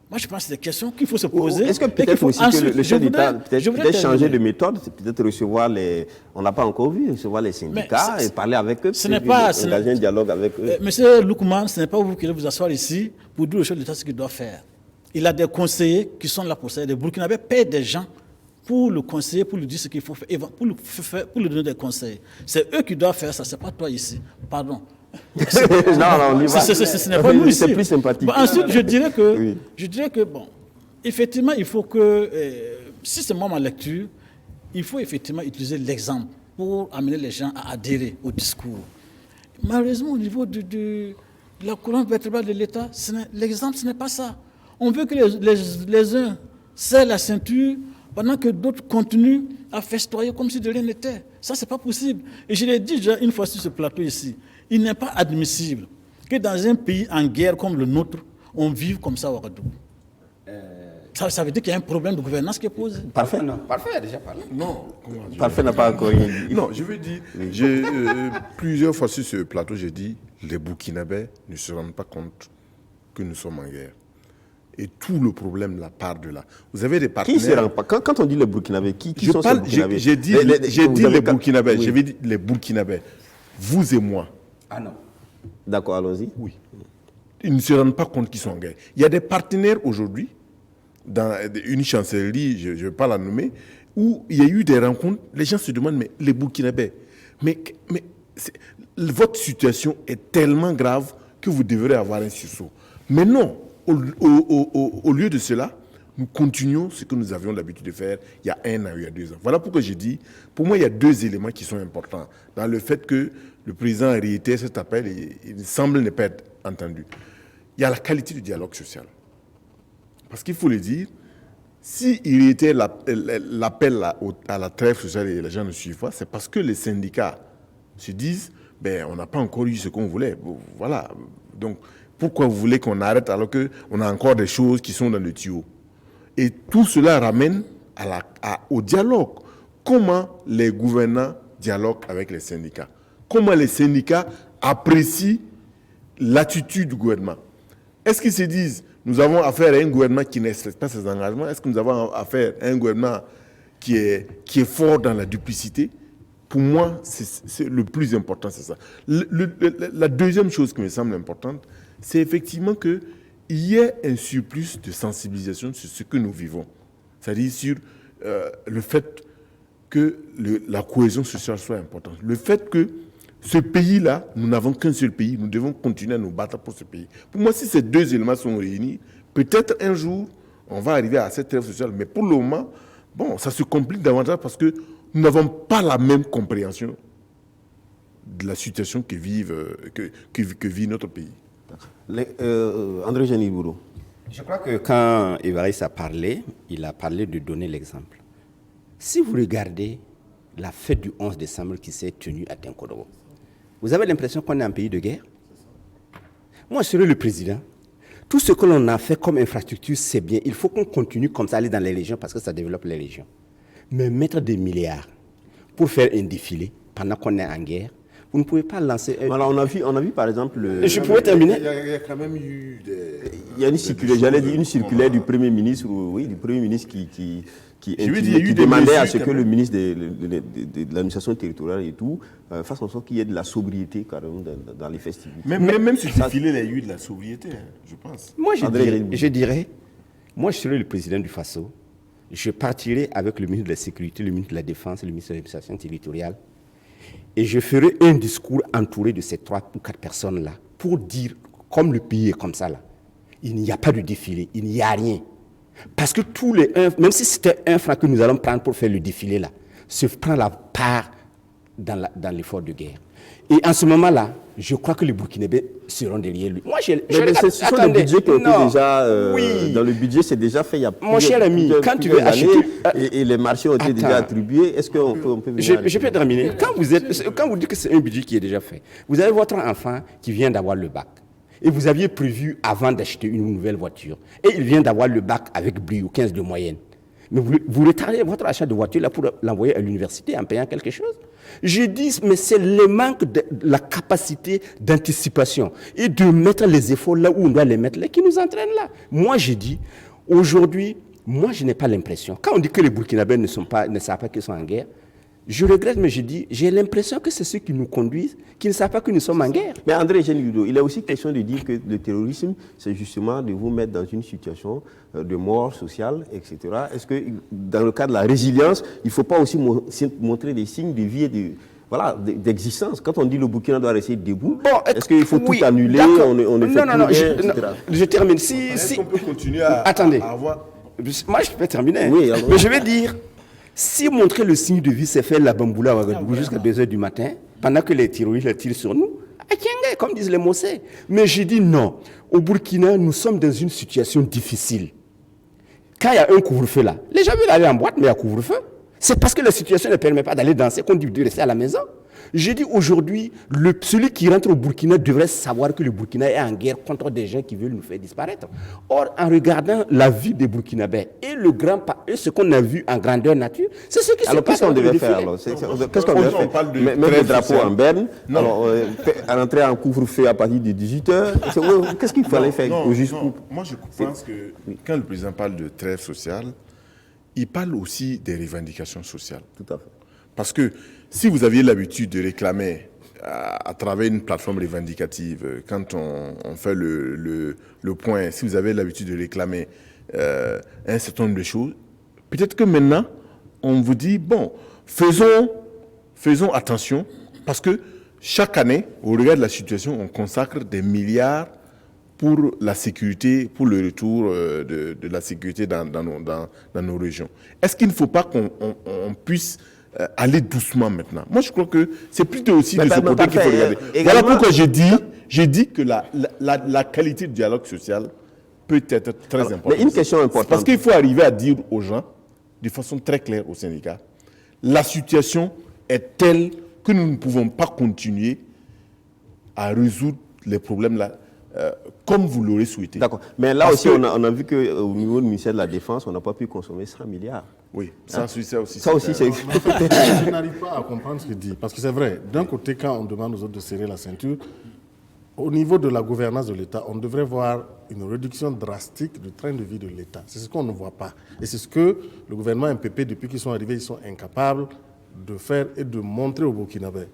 S4: Moi, je pense que c'est des questions qu'il faut se poser.
S1: Est-ce que peut-être aussi que le chef d'État peut-être changer de méthode, c'est peut-être recevoir les... On n'a pas encore vu, recevoir les syndicats et parler avec eux, engager un dialogue avec eux.
S4: Monsieur Loukman, ce n'est pas vous qui allez vous asseoir ici pour dire au chef d'État ce qu'il doit faire. Il a des conseillers qui sont là pour ça. Les Burkinabés paient des gens pour le conseiller, pour lui dire ce qu'il faut faire, pour lui donner des conseils. C'est eux qui doivent faire ça, ce n'est pas toi ici. Pardon.
S1: Non, on y va.
S4: Ce n'est pas nous ici.
S1: C'est plus sympathique.
S4: Bon, ensuite, je dirais que, bon, effectivement, il faut que, si c'est moi ma lecture, il faut effectivement utiliser l'exemple pour amener les gens à adhérer au discours. Malheureusement, au niveau de la colonne vertébrale de l'État, l'exemple, ce n'est pas ça. On veut que les uns serrent la ceinture pendant que d'autres continuent à festoyer comme si de rien n'était. Ça, ce n'est pas possible. Et je l'ai dit déjà une fois sur ce plateau ici. Il n'est pas admissible que dans un pays en guerre comme le nôtre, on vive comme ça à Ouagadougou. Ça veut dire qu'il y a un problème de gouvernance qui est posé.
S1: Parfait.
S2: Non, Parfait a déjà parlé.
S3: Non.
S1: Parfait n'a pas encore rien dit.
S3: Non, je veux dire, j'ai plusieurs fois sur ce plateau, j'ai dit, les Burkinabés ne se rendent pas compte que nous sommes en guerre. Et tout le problème la part de là. Vous avez des partenaires...
S1: Qui se rend pas? Quand on dit les Burkinabés, qui sont ces Burkinabés?
S3: J'ai dit les Burkinabés, oui. J'ai dit les Burkinabés. Vous et moi.
S2: Ah non.
S1: D'accord, allons-y.
S3: Oui. Ils ne se rendent pas compte qu'ils sont en guerre. Il y a des partenaires aujourd'hui, dans une chancellerie, je ne vais pas la nommer, où il y a eu des rencontres, les gens se demandent, mais les Burkinabés, mais votre situation est tellement grave que vous devrez avoir un sursaut. Mais non, au lieu de cela, nous continuons ce que nous avions l'habitude de faire il y a 1 an, il y a 2 ans. Voilà pourquoi j'ai dit, pour moi, il y a 2 éléments qui sont importants dans le fait que le président réitère cet appel et il semble ne pas être entendu. Il y a la qualité du dialogue social. Parce qu'il faut le dire, s'il réitère l'appel à la trêve sociale et les gens ne suivent pas, c'est parce que les syndicats se disent, on n'a pas encore eu ce qu'on voulait. Voilà. Donc, pourquoi vous voulez qu'on arrête alors qu'on a encore des choses qui sont dans le tuyau? Et tout cela ramène au dialogue. Comment les gouvernants dialoguent avec les syndicats? Comment les syndicats apprécient l'attitude du gouvernement? Est-ce qu'ils se disent, nous avons affaire à un gouvernement qui ne respecte pas ses engagements? Est-ce que nous avons affaire à un gouvernement qui est fort dans la duplicité? Pour moi, c'est le plus important, c'est ça. La deuxième chose qui me semble importante, c'est effectivement qu'il y ait un surplus de sensibilisation sur ce que nous vivons. C'est-à-dire sur le fait que la cohésion sociale soit importante. Le fait que ce pays-là, nous n'avons qu'un seul pays, nous devons continuer à nous battre pour ce pays. Pour moi, si ces deux éléments sont réunis, peut-être un jour, on va arriver à cette trêve sociale. Mais pour le moment, bon, ça se complique davantage parce que nous n'avons pas la même compréhension de la situation que vit notre pays.
S1: André Génibourou.
S2: Je crois que quand Évariste a parlé, il a parlé de donner l'exemple. Si vous regardez la fête du 11 décembre qui s'est tenue à Tinkodogo, vous avez l'impression qu'on est un pays de guerre? Moi, je serai le président. Tout ce que l'on a fait comme infrastructure, c'est bien. Il faut qu'on continue comme ça, aller dans les régions, parce que ça développe les régions. Mais mettre des milliards pour faire un défilé pendant qu'on est en guerre, vous ne pouvez pas lancer...
S1: Voilà, on a vu par exemple...
S2: Je pourrais terminer.
S3: Il y a quand même eu des...
S1: Il y a une circulaire, j'allais dire une circulaire du Premier ministre, oui, du Premier ministre qui demandait à ce que le ministre de l'administration territoriale et tout fasse en sorte qu'il y ait de la sobriété carrément dans les festivités.
S3: Même sur ce défilé, il y a eu de la sobriété, je pense.
S2: Moi, je dirais, moi, je serai le président du FASO. Je partirai avec le ministre de la Sécurité, le ministre de la Défense, le ministre de l'administration territoriale. Et je ferai un discours entouré de ces 3 ou 4 personnes-là pour dire, comme le pays est comme ça, là, il n'y a pas de défilé, il n'y a rien. Parce que même si c'était 1 franc que nous allons prendre pour faire le défilé, là, se prend la part dans l'effort de guerre. Et en ce moment-là, je crois que les Burkinabés seront derrière lui. Moi, ce
S1: sont des budgets qui ont été déjà... Dans le budget, c'est déjà fait il y a
S2: Mon cher ami, quand tu veux acheter...
S1: Et les marchés ont été déjà attribués. Est-ce qu'on peut venir...
S2: Je peux terminer. Quand vous dites que c'est un budget qui est déjà fait, vous avez votre enfant qui vient d'avoir le bac. Et vous aviez prévu avant d'acheter une nouvelle voiture. Et il vient d'avoir le bac avec brio, 15 de moyenne. Mais vous retardez votre achat de voiture là pour l'envoyer à l'université en payant quelque chose. Je dis, mais c'est le manque de la capacité d'anticipation et de mettre les efforts là où on doit les mettre là qui nous entraîne là. Moi, je dis, aujourd'hui, moi, je n'ai pas l'impression. Quand on dit que les Burkinabés ne savent pas qu'ils sont en guerre, je regrette, mais je dis, j'ai l'impression que c'est ceux qui nous conduisent, qui ne savent pas que nous sommes en guerre.
S1: Mais André Génibourou, il est aussi question de dire que le terrorisme, c'est justement de vous mettre dans une situation de mort sociale, etc. Est-ce que dans le cas de la résilience, il ne faut pas aussi montrer des signes de vie et d'existence? Quand on dit le Burkina doit rester debout, est-ce qu'il faut tout annuler, on ne fait plus rien, etc.
S2: Je termine.
S3: Est-ce qu'on peut continuer à avoir...
S2: Moi, je peux terminer.
S1: Oui,
S2: mais je vais dire... Si montrer le signe de vie, c'est faire la bamboula à Ouagadougou jusqu'à 2h du matin, pendant que les terroristes tirent sur nous, comme disent les Mossés. Mais je dis non. Au Burkina, nous sommes dans une situation difficile. Quand il y a un couvre-feu là, les gens veulent aller en boîte, mais il y a couvre-feu. C'est parce que la situation ne permet pas d'aller danser qu'on dit de rester à la maison. Je dis aujourd'hui, celui qui rentre au Burkina devrait savoir que le Burkina est en guerre contre des gens qui veulent nous faire disparaître. Or, en regardant la vie des Burkinabés et ce qu'on a vu en grandeur nature, c'est ce qui se passe.
S1: Alors, qu'est-ce qu'on devait faire alors? Qu'est-ce qu'on devait faire? Mettre le drapeau en berne, rentrer en couvre-feu à partir de 18h. Qu'est-ce qu'il fallait faire?
S3: Moi, je pense que quand le président parle de trêve sociale, il parle aussi des revendications sociales.
S1: Tout à fait.
S3: Parce que si vous aviez l'habitude de réclamer à travers une plateforme revendicative, quand on fait le point, si vous avez l'habitude de réclamer un certain nombre de choses, peut-être que maintenant, on vous dit, bon, faisons attention, parce que chaque année, au regard de la situation, on consacre des milliards pour la sécurité, pour le retour de la sécurité dans nos régions. Est-ce qu'il ne faut pas qu'on puisse aller doucement maintenant? Moi, je crois que c'est plutôt aussi de ce côté qu'il faut regarder. Voilà pourquoi j'ai dit que la qualité du dialogue social peut être très importante.
S1: Mais une question importante.
S3: Parce qu'il faut arriver à dire aux gens, de façon très claire aux syndicats, la situation est telle que nous ne pouvons pas continuer à résoudre les problèmes là comme vous l'aurez souhaité.
S1: D'accord. Mais là aussi, on a vu qu'au niveau du ministère de la Défense, on n'a pas pu consommer 100 milliards.
S3: Oui, ça aussi, c'est...
S5: Je n'arrive pas à comprendre ce qu'il dit. Parce que c'est vrai, d'un côté, quand on demande aux autres de serrer la ceinture, au niveau de la gouvernance de l'État, on devrait voir une réduction drastique du train de vie de l'État. C'est ce qu'on ne voit pas. Et c'est ce que le gouvernement MPP, depuis qu'ils sont arrivés, ils sont incapables de faire et de montrer aux Burkinabés.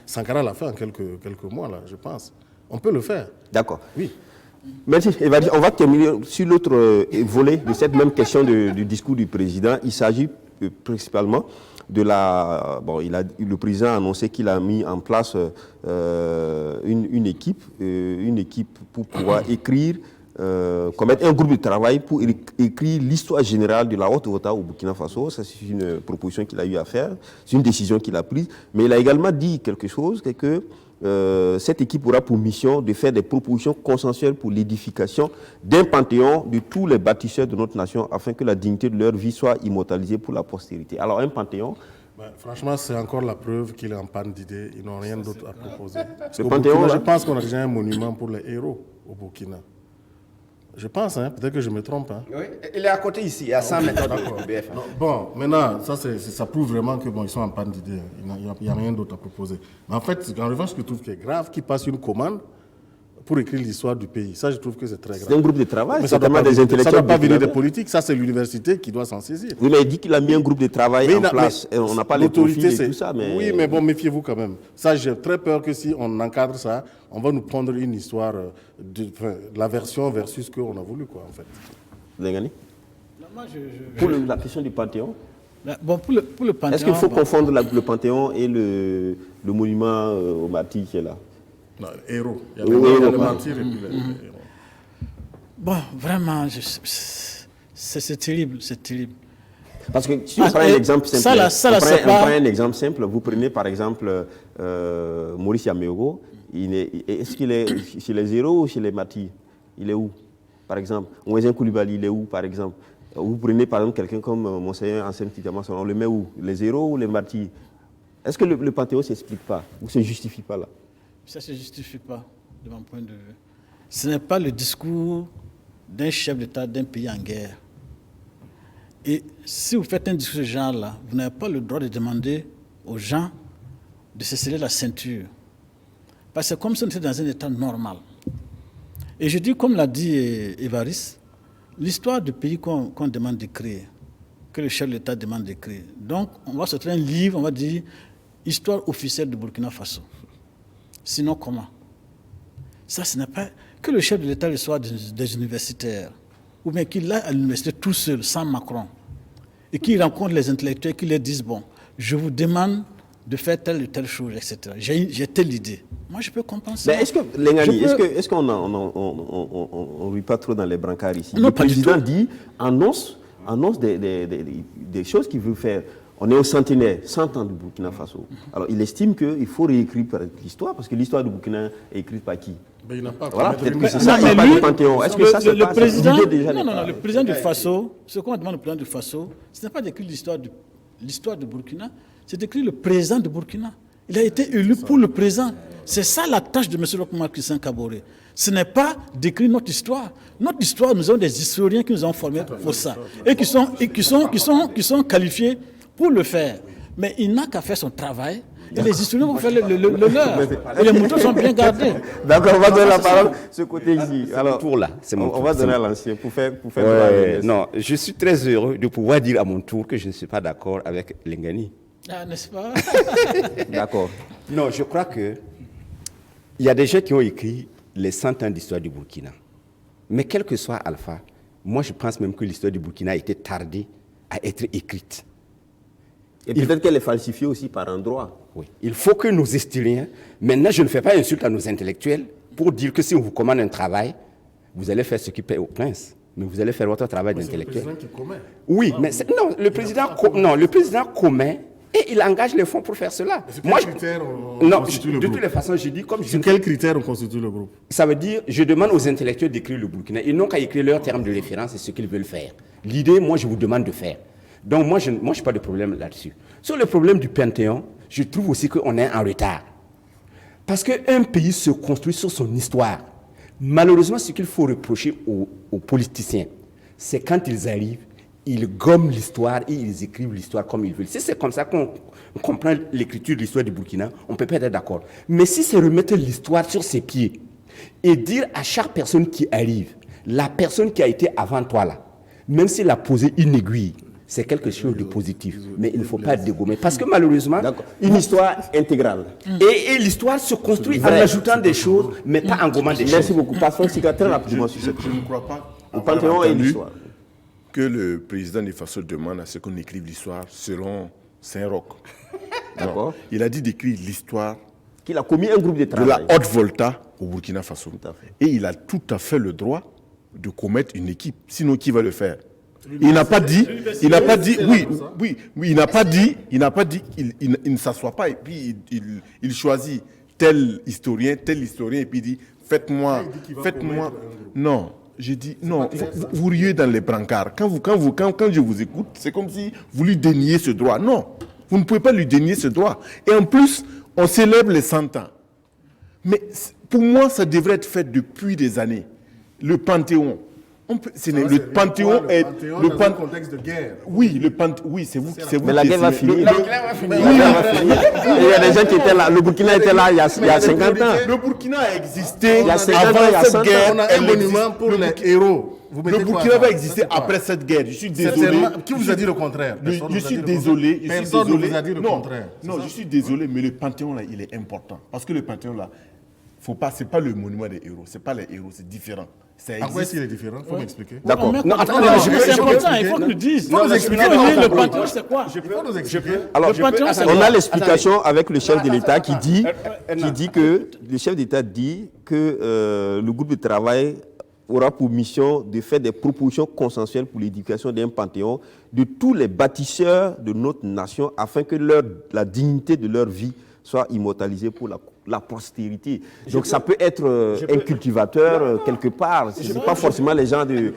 S5: Sankara l'a fait en quelques mois, là, je pense. On peut le faire.
S1: D'accord.
S5: Oui.
S1: Merci. Évariste, on va terminer sur l'autre volet de cette même question du discours du président. Il s'agit principalement de la... Bon, le président a annoncé qu'il a mis en place une équipe pour pouvoir écrire, commettre un groupe de travail pour écrire l'histoire générale de la Haute-Volta au Burkina Faso. Ça, c'est une proposition qu'il a eu à faire, c'est une décision qu'il a prise. Mais il a également dit quelque chose, que cette équipe aura pour mission de faire des propositions consensuelles pour l'édification d'un panthéon de tous les bâtisseurs de notre nation afin que la dignité de leur vie soit immortalisée pour la postérité. Alors un panthéon...
S5: franchement, c'est encore la preuve qu'il est en panne d'idées. Ils n'ont rien d'autre à proposer.
S1: Le panthéon,
S5: Burkina, je pense qu'on a déjà un monument pour les héros au Burkina. Je pense, peut-être que je me trompe.
S2: Oui, il est à côté ici, à 100 mètres de BF.
S5: Bon, maintenant, ça prouve vraiment qu'ils sont en panne d'idées. Il n'y a rien d'autre à proposer. Mais en fait, en revanche, ce que je trouve qui est grave, qu'ils passent une commande pour écrire l'histoire du pays. Ça, je trouve que c'est très grave.
S1: C'est un groupe de travail,
S5: mais ça ne doit pas venir des politiques, ça c'est l'université qui doit s'en saisir.
S1: Oui, mais il dit qu'il a mis un groupe de travail en place. Et on n'a pas les profils et tout ça. Mais...
S5: Oui, mais bon, méfiez-vous quand même. Ça, j'ai très peur que si on encadre ça, on va nous prendre une histoire de la version versus ce qu'on a voulu, quoi, en fait.
S1: Lengani ? Pour la question du Panthéon,
S4: bon, pour le Panthéon...
S1: Est-ce qu'il faut confondre le Panthéon et le monument au martyrs qui est là?
S5: Non, héros. Il y a le martyr et puis les héros.
S4: Bon, vraiment, c'est terrible, c'est terrible.
S1: Parce que si on prend un exemple simple, on prend un exemple simple, vous prenez par exemple Maurice Yameogo, est-ce qu'il est chez les héros ou chez les martyrs? Il est où, par exemple? Ouézin Koulibaly, il est où, par exemple? Vous prenez par exemple quelqu'un comme Monseigneur Anselme Titama, on le met où? Les héros ou les martyrs? Est-ce que le Panthéon ne s'explique pas ou ne se justifie pas là? Ça
S4: ne se justifie pas, de mon point de vue. Ce n'est pas le discours d'un chef d'État d'un pays en guerre. Et si vous faites un discours de ce genre-là, vous n'avez pas le droit de demander aux gens de se serrer la ceinture. Parce que c'est comme si on était dans un état normal. Et je dis, comme l'a dit Évariste, l'histoire du pays qu'on demande d'écrire, que le chef de l'État demande d'écrire. Donc, on va sortir un livre, on va dire « Histoire officielle du Burkina Faso ». Sinon, comment? Ça, ce n'est pas que le chef de l'État le soit des universitaires, ou bien qu'il aille à l'université tout seul, sans Macron, et qu'il rencontre les intellectuels, qu'il leur dise, bon, je vous demande de faire telle ou telle chose, etc. J'ai telle idée. Moi, je peux compenser.
S1: Mais est-ce que, Lengani, est-ce qu'on ne rit pas trop dans les brancards ici?
S4: Non,
S1: le président dit, annonce des choses qu'il veut faire. On est au centenaire, 100 ans du Burkina Faso. Alors, il estime qu'il faut réécrire l'histoire, parce que l'histoire du Burkina est écrite par qui?
S5: Mais il n'a pas.
S1: Voilà, peut-être que c'est ça, il n'y a pas de Panthéon. Est-ce que ça, c'est
S4: le président,
S1: déjà
S4: non, le président du Faso, ce qu'on demande au président du Faso, ce n'est pas d'écrire l'histoire du Burkina, c'est d'écrire le président du Burkina. Il a été élu pour le présent. C'est ça la tâche de M. Locmar Christian Kaboré. Ce n'est pas d'écrire notre histoire. Notre histoire, nous avons des historiens qui nous ont formés pour ça. Et qui sont qualifiés pour le faire. Mais il n'a qu'à faire son travail. Et les historiens vont faire le leur. Et les moutons sont bien gardés.
S1: D'accord, on va donner la parole ce côté ici. Alors,
S2: tour là, c'est mon tour.
S1: On va donner à l'ancien pour faire
S2: non, je suis très heureux de pouvoir dire à mon tour que je ne suis pas d'accord avec Lengani.
S4: Ah, n'est-ce pas?
S1: D'accord.
S2: Non, je crois que il y a des gens qui ont écrit les 100 ans d'histoire du Burkina. Mais quel que soit Alpha, moi je pense même que l'histoire du Burkina a été tardée à être écrite.
S1: Et peut-être qu'elle est falsifiée aussi par endroits.
S2: Oui. Il faut que nos historiens, maintenant je ne fais pas insulte à nos intellectuels pour dire que si on vous commande un travail, vous allez faire ce qui paie au prince, mais vous allez faire votre travail d'intellectuel.
S5: C'est le président qui commet.
S2: Oui, mais le président commet et il engage les fonds pour faire cela.
S5: Moi, de
S2: toutes les façons, je dis comme je...
S5: Sur quels critères on constitue le groupe?
S2: Ça veut dire, je demande aux intellectuels d'écrire le Burkina. Ils n'ont qu'à écrire leurs termes de référence et ce qu'ils veulent faire. L'idée, moi, je vous demande de faire. Donc, moi, je n'ai pas de problème là-dessus. Sur le problème du Panthéon, je trouve aussi qu'on est en retard. Parce qu'un pays se construit sur son histoire. Malheureusement, ce qu'il faut reprocher aux politiciens, c'est quand ils arrivent, ils gomment l'histoire et ils écrivent l'histoire comme ils veulent. Si c'est comme ça qu'on comprend l'écriture de l'histoire du Burkina, on ne peut pas être d'accord. Mais si c'est remettre l'histoire sur ses pieds, et dire à chaque personne qui arrive, la personne qui a été avant toi là, même s'il a posé une aiguille, c'est quelque chose de positif. Mais il ne faut pas dégommer. Parce que malheureusement,
S1: Une histoire intégrale.
S2: et l'histoire se construit en ajoutant des choses, mais pas en gommant des choses.
S1: Merci beaucoup. Passons très rapidement sur cette
S3: Je ne crois pas
S1: Le Panthéon et l'histoire.
S3: que le président de Faso demande à ce qu'on écrive l'histoire selon Saint-Roch.
S1: D'accord.
S3: Il a dit d'écrire l'histoire
S1: Qu'il a commis un groupe de
S3: de la
S1: travail.
S3: haute volta au Burkina Faso.
S1: Tout à fait.
S3: Et il a tout à fait le droit de commettre une équipe. Sinon, qui va le faire? Il n'a pas dit, il n'a pas dit, il ne s'assoit pas et puis il choisit tel historien, et puis il dit, faites-moi. Non, j'ai dit, non, vous riez dans les brancards. Quand je vous écoute, c'est comme si vous lui déniez ce droit. Non, vous ne pouvez pas lui dénier ce droit. Et en plus, on célèbre les 100 ans. Mais pour moi, ça devrait être fait depuis des années. Le Panthéon. Le Panthéon est
S5: dans un contexte de guerre.
S3: Oui, c'est vous.
S1: Mais la guerre va finir.
S2: La guerre va finir.
S1: Et il y a des gens qui étaient là. Le Burkina était là il y a 50 ans.
S3: Le Burkina a existé
S1: Il y a 50 ans, il y
S3: avant
S1: a 100
S3: cette
S1: ans.
S3: guerre.
S5: On a un monument pour les héros. Vous mettez
S3: Le
S5: quoi
S3: Burkina
S5: à ça?
S3: va exister
S5: C'est quoi?
S3: après cette guerre. Je suis désolé.
S5: Qui vous a dit le contraire? Personne
S3: Je
S5: vous a
S3: suis
S5: dit le
S3: désolé.
S5: contraire. Personne ne vous a dit le contraire.
S3: Non, je suis désolé, mais le Panthéon là, il est important. Parce que le Panthéon là, c'est pas le monument des héros. C'est pas les héros, c'est différent. Ça
S5: À quoi est-ce
S3: existe.
S5: qu'il est différent? Il faut m'expliquer.
S1: D'accord.
S2: Non, attendez,
S4: C'est important, il faut que nous disions.
S5: Faut nous expliquer.
S4: Le Panthéon, c'est quoi?
S5: Il faut nous expliquer.
S1: Alors,
S4: Le Panthéon, c'est
S1: on
S4: quoi?
S1: a l'explication avec le chef de l'État qui dit que le chef d'État dit que le groupe de travail aura pour mission de faire des propositions consensuelles pour l'éducation d'un panthéon de tous les bâtisseurs de notre nation afin que la dignité de leur vie soit immortalisée pour la postérité. Donc ça peut être un cultivateur quelque part. Ce n'est pas forcément les gens de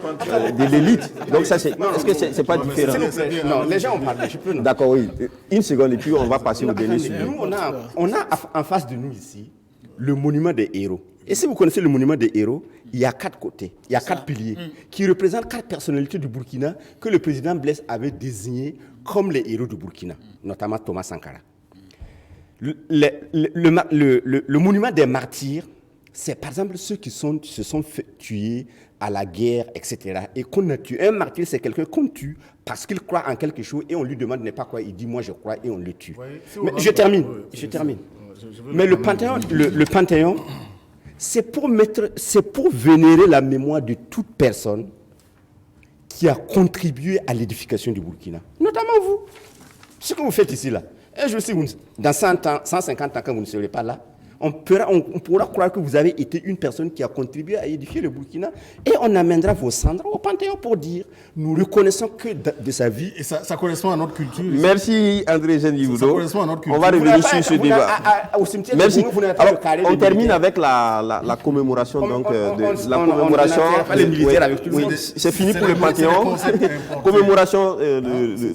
S1: l'élite. Donc ça, est-ce que c'est pas différent?
S2: Non, les gens ont parlé. Je peux non.
S1: D'accord, oui. Une seconde et puis on va passer au dernier sujet.
S2: Nous, on a en face de nous ici le monument des héros. Et si vous connaissez le monument des héros, il y a 4 côtés, il y a 4 piliers qui représentent 4 personnalités du Burkina que le président Blaise avait désignées comme les héros du Burkina, notamment Thomas Sankara. Le monument des martyrs, c'est par exemple ceux qui se sont fait tuer à la guerre, etc. Et qu'on a tué. Un martyr, c'est quelqu'un qu'on tue parce qu'il croit en quelque chose et on lui demande n'est pas quoi. Il dit moi je crois et on le tue. Mais je termine. Mais le Panthéon, c'est pour vénérer la mémoire de toute personne qui a contribué à l'édification du Burkina. Notamment vous. Ce que vous faites ici là. Et je sais, dans 100 ans, 150 ans, quand vous ne serez pas là, on pourra croire que vous avez été une personne qui a contribué à édifier le Burkina et on amènera vos cendres au Panthéon pour dire nous reconnaissons que de sa vie.
S5: Et ça correspond à notre culture.
S1: Merci André Genivoudo.
S5: Ça correspond à notre culture.
S1: On va revenir sur ce débat.
S2: Au cimetière
S1: Merci.
S2: vous n'avez pas
S1: Alors,
S2: le carré
S1: on
S2: des
S1: termine
S2: militaires.
S1: avec la commémoration donc de la
S2: on
S1: commémoration.
S2: n'intéresse pas les militaires avec tout le monde.
S1: C'est fini pour le
S5: C'est
S1: Panthéon.
S5: le concept important.
S1: Commémoration,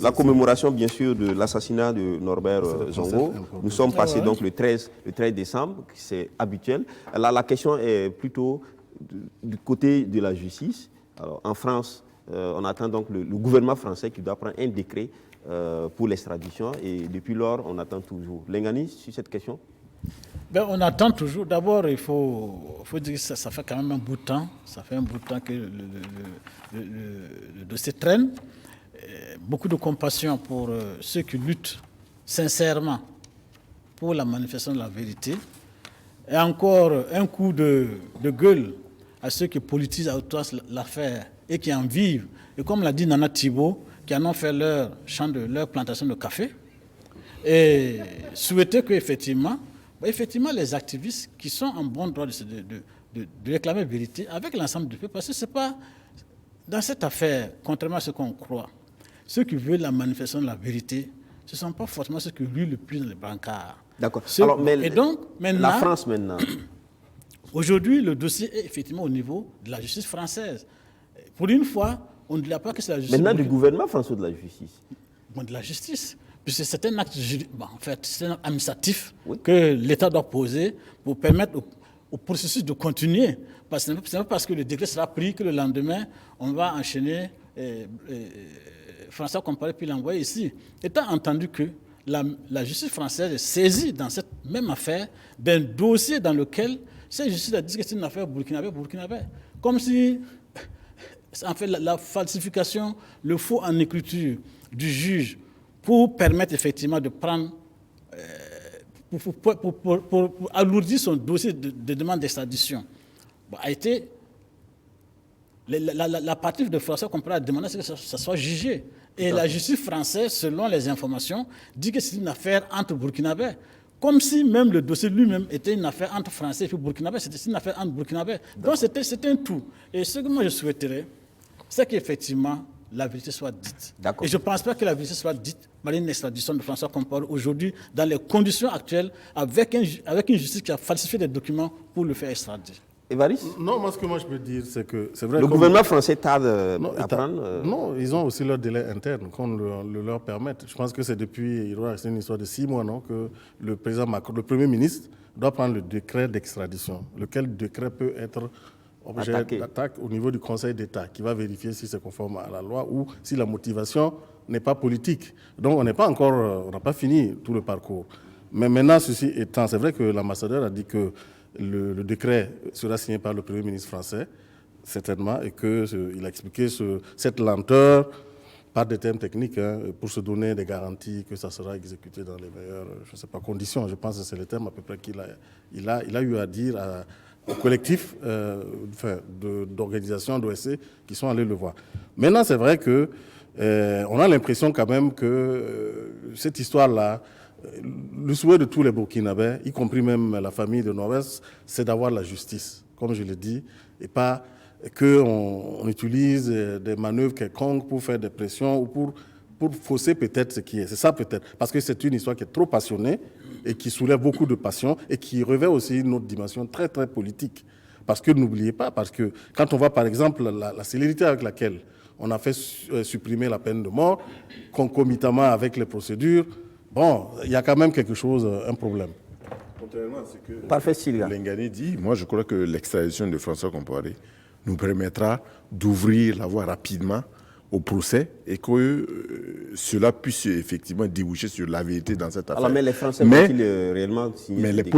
S1: la commémoration bien sûr de l'assassinat de Norbert Zongo. Nous sommes passés donc le 13 décembre, c'est habituel. La question est plutôt du côté de la justice. Alors, en France, on attend donc le gouvernement français qui doit prendre un décret pour l'extradition et depuis lors, on attend toujours. Lengani, sur cette question?
S4: Ben, on attend toujours. D'abord, il faut dire que ça fait quand même un bout de temps. Ça fait un bout de temps que le dossier traîne. Beaucoup de compassion pour ceux qui luttent sincèrement pour la manifestation de la vérité. Et encore un coup de gueule à ceux qui politisent à outrance l'affaire et qui en vivent. Et comme l'a dit Nana Thibault, qui en ont fait leur plantation de café. Et souhaiter qu'effectivement, les activistes qui sont en bon droit de réclamer la vérité avec l'ensemble du peuple, parce que c'est pas dans cette affaire, contrairement à ce qu'on croit, ceux qui veulent la manifestation de la vérité, ce ne sont pas forcément ceux qui ruent le plus dans les brancards.
S1: D'accord. Alors, mais
S4: et donc, maintenant,
S1: la France maintenant.
S4: Aujourd'hui, le dossier est effectivement au niveau de la justice française. Pour une fois, on ne dit pas que c'est la justice.
S1: Maintenant du gouvernement français de la justice.
S4: Bon, de la justice. Puisque c'est un acte c'est un acte administratif que l'État doit poser pour permettre au processus de continuer. Parce que ce n'est pas parce que le décret sera pris que le lendemain, on va enchaîner François Compaoré puis l'envoyer ici. Étant entendu que la justice française est saisie dans cette même affaire d'un dossier dans lequel Cette justice a dit que c'est une affaire burkinabé. Comme si, en fait, la falsification, le faux en écriture du juge pour permettre effectivement de prendre, pour alourdir son dossier de demande d'extradition, a été la partie de François Compaoré a demandé que ça soit jugé. Et la justice française, selon les informations, dit que c'est une affaire entre burkinabés. Comme si même le dossier lui-même était une affaire entre Français et burkinabés. C'était une affaire entre burkinabés. Donc c'était un tout. Et ce que moi je souhaiterais, c'est qu'effectivement la vérité soit dite. Et je ne pense pas que la vérité soit dite par une extradition de François Compaoré aujourd'hui, dans les conditions actuelles, avec une justice qui a falsifié des documents pour le faire extrader.
S1: Évariste?
S5: Non, moi, ce que moi je peux dire, c'est que c'est vrai.
S1: Le gouvernement français tarde à prendre.
S5: Non, ils ont aussi leur délai interne qu'on le leur permette. Je pense que c'est depuis, c'est une histoire de 6 mois, non, que le président Macron, le Premier ministre, doit prendre le décret d'extradition, lequel décret peut être objet d'attaque au niveau du Conseil d'État, qui va vérifier si c'est conforme à la loi ou si la motivation n'est pas politique. Donc on n'est pas encore, on n'a pas fini tout le parcours. Mais maintenant, ceci étant, c'est vrai que l'ambassadeur a dit que le décret sera signé par le Premier ministre français, certainement, et qu'il a expliqué cette lenteur par des termes techniques, pour se donner des garanties que ça sera exécuté dans les meilleures, je ne sais pas, conditions. Je pense que c'est le terme à peu près qu'il a eu à dire au collectif d'organisations d'OSCE qui sont allés le voir. Maintenant, c'est vrai que on a l'impression quand même que cette histoire-là, le souhait de tous les Burkinabés, y compris même la famille de Nord-Ouest, c'est d'avoir la justice, comme je l'ai dit, et pas qu'on utilise des manœuvres quelconques pour faire des pressions ou pour fausser peut-être ce qui est. C'est ça peut-être, parce que c'est une histoire qui est trop passionnée et qui soulève beaucoup de passion et qui revêt aussi une autre dimension très très politique. Parce que n'oubliez pas, parce que quand on voit par exemple la célérité avec laquelle on a fait supprimer la peine de mort, concomitamment avec les procédures, bon, il y a quand même quelque chose, un problème.
S3: Contrairement à ce que Lengani dit, moi je crois que l'extradition de François Compaoré nous permettra d'ouvrir la voie rapidement au procès et que cela puisse effectivement déboucher sur la vérité dans cette affaire.
S1: Alors, mais les Français vont-ils réellement signer ce décret?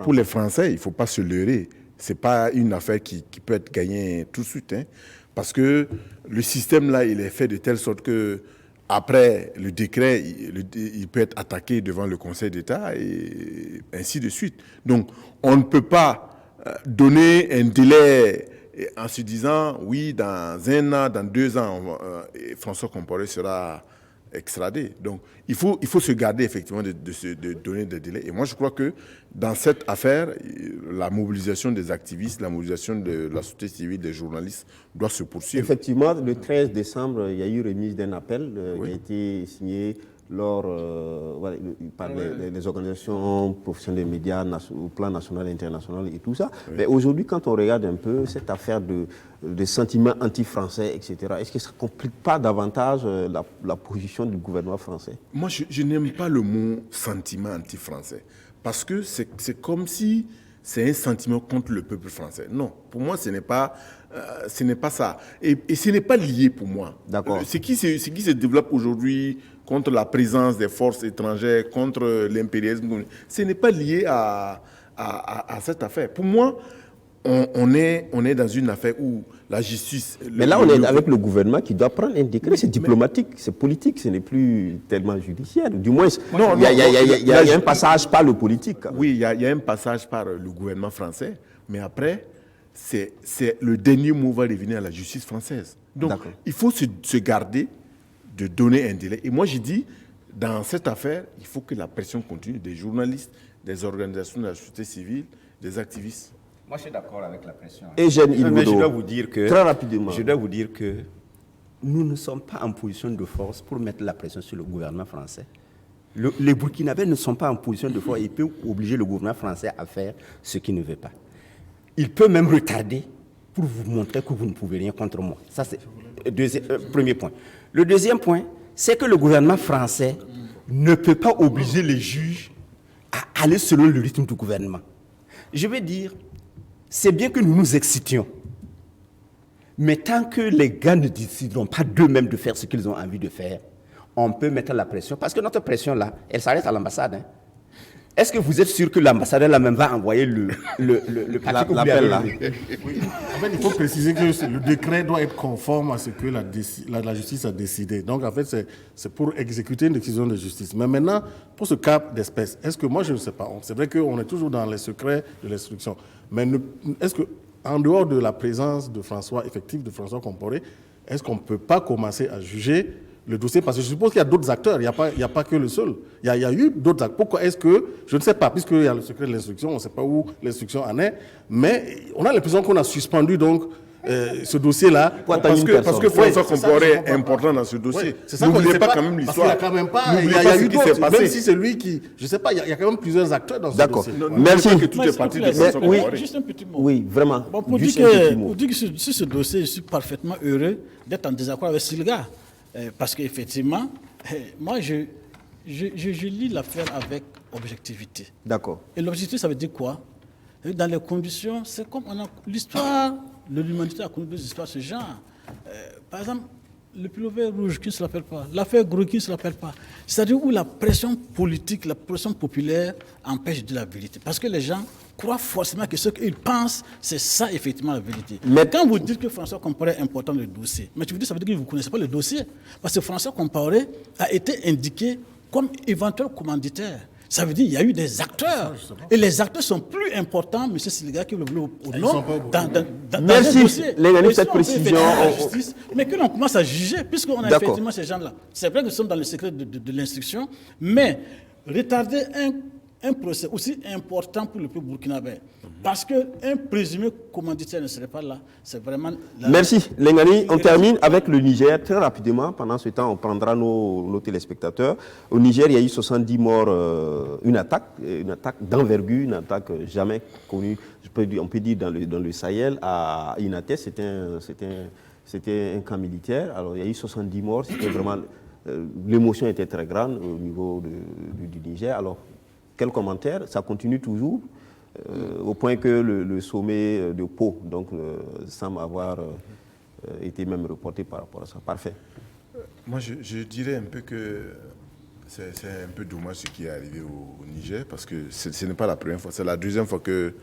S3: Pour les Français, il ne faut pas se leurrer. Ce n'est pas une affaire qui peut être gagnée tout de suite. Parce que le système là, il est fait de telle sorte que après le décret, il peut être attaqué devant le Conseil d'État et ainsi de suite. Donc, on ne peut pas donner un délai en se disant, oui, dans 1 an, dans 2 ans, François Compaoré sera extradé. Donc, il faut se garder effectivement de donner des délais. Et moi, je crois que dans cette affaire, la mobilisation des activistes, la mobilisation de la société civile, des journalistes doit se poursuivre.
S1: Effectivement, le 13 décembre, il y a eu remise d'un appel qui a été signé par les organisations professionnelles des médias au plan national et international et tout ça. Oui. Mais aujourd'hui, quand on regarde un peu cette affaire de sentiments anti-français, etc., est-ce que ça ne complique pas davantage la position du gouvernement français?
S3: Moi, je n'aime pas le mot sentiment anti-français, parce que c'est comme si c'est un sentiment contre le peuple français. Non, pour moi, ce n'est pas ça. Et ce n'est pas lié pour moi.
S1: D'accord.
S3: Ce qui se développe aujourd'hui contre la présence des forces étrangères, contre l'impérialisme, ce n'est pas lié à cette affaire. Pour moi, on est dans une affaire où la justice...
S1: Mais là, on est avec le gouvernement qui doit prendre un décret. C'est diplomatique, c'est politique, ce n'est plus tellement judiciaire. Du moins, il y a un passage par le politique.
S3: Oui, il y a un passage par le gouvernement français, mais après, c'est le dernier mot va revenir à la justice française. Donc, il faut se garder de donner un délai. Et moi, je dis, dans cette affaire, il faut que la pression continue des journalistes, des organisations de la société civile, des activistes.
S2: Moi, je suis d'accord avec la pression.
S1: Et
S2: mais je dois vous dire que,
S1: très rapidement,
S2: je dois vous dire que nous ne sommes pas en position de force pour mettre la pression sur le gouvernement français. Les Burkinabés ne sont pas en position de force. Ils peuvent obliger le gouvernement français à faire ce qu'il ne veut pas. Il peut même retarder pour vous montrer que vous ne pouvez rien contre moi. Ça, c'est le premier point. Le deuxième point, c'est que le gouvernement français ne peut pas obliger les juges à aller selon le rythme du gouvernement. Je veux dire, c'est bien que nous nous excitions, mais tant que les gars ne décideront pas d'eux-mêmes de faire ce qu'ils ont envie de faire, on peut mettre la pression, parce que notre pression là, elle s'arrête à l'ambassade. est-ce que vous êtes sûr que l'ambassadeur là-même va envoyer le papier que vous lui avez
S1: là.
S2: donné?
S5: Oui. En fait, il faut préciser que le décret doit être conforme à ce que la justice a décidé. Donc, en fait, c'est pour exécuter une décision de justice. Mais maintenant, pour ce cas d'espèce, est-ce que moi, je ne sais pas. C'est vrai qu'on est toujours dans les secrets de l'instruction. Mais est-ce qu'en dehors de la présence de François, effective de François Compaoré, est-ce qu'on ne peut pas commencer à juger le dossier? Parce que je suppose qu'il y a d'autres acteurs, il n'y a pas que le seul. Il y a eu d'autres acteurs. Pourquoi est-ce que, je ne sais pas, puisqu'il y a le secret de l'instruction, on ne sait pas où l'instruction en est, mais on a l'impression qu'on a suspendu donc ce dossier-là.
S3: Parce que François Compaoré est important dans ce dossier. N'oubliez pas quand même l'histoire.
S5: Parce qu'il y a quand même pas, il y a eu d'autres, même si c'est lui qui, je ne sais pas, il y a quand même plusieurs acteurs dans ce dossier.
S1: Merci.
S3: Que tout est parti de François Compaoré.
S4: Juste un petit mot.
S1: Oui, vraiment.
S4: Bon, pour
S1: Juste
S4: dire
S1: un petit mot.
S4: que sur ce dossier, je suis parfaitement heureux d'être en désaccord avec Silga. Parce qu'effectivement, moi, je lis l'affaire avec objectivité.
S1: D'accord.
S4: Et l'objectivité, ça veut dire quoi? Dans les conditions, c'est comme l'histoire de l'humanité a connu deux histoires de ce genre. Par exemple, le pullover rouge qui ne se rappelle pas, l'affaire Gros qui ne se rappelle pas. C'est-à-dire où la pression politique, la pression populaire empêche de dire la vérité. Parce que les gens croient forcément que ce qu'ils pensent, c'est ça effectivement la vérité. Mais quand vous dites que François Compaoré est important dans le dossier, mais tu vous dis, ça veut dire que vous ne connaissez pas le dossier. Parce que François Compaoré a été indiqué comme éventuel commanditaire. Ça veut dire qu'il y a eu des acteurs. Et les acteurs sont plus importants, M. Silga, qui le voulait au nom, dans
S1: Merci,
S4: un dossier.
S1: Léonie, cette
S4: on peut
S1: précision.
S4: faire la justice, mais que l'on commence à juger, puisqu'on a effectivement ces gens-là. C'est vrai que nous sommes dans le secret de l'instruction, mais retarder un procès aussi important pour le peuple burkinabé, parce qu'un présumé commanditaire ne serait pas là, c'est vraiment...
S1: Merci, Lengani. On termine avec le Niger très rapidement. Pendant ce temps, on prendra nos téléspectateurs. Au Niger, il y a eu 70 morts, une attaque d'envergure, une attaque jamais connue, on peut dire dans le Sahel, à Inates. C'était un camp militaire. Alors, il y a eu 70 morts. C'était vraiment... l'émotion était très grande au niveau du Niger. Alors, quel commentaire? Ça continue toujours, au point que le sommet de Pau semble avoir été même reporté par rapport à ça. Parfait.
S3: Moi, je dirais un peu que c'est un peu dommage ce qui est arrivé au Niger, parce que ce n'est pas la première fois, c'est la deuxième fois que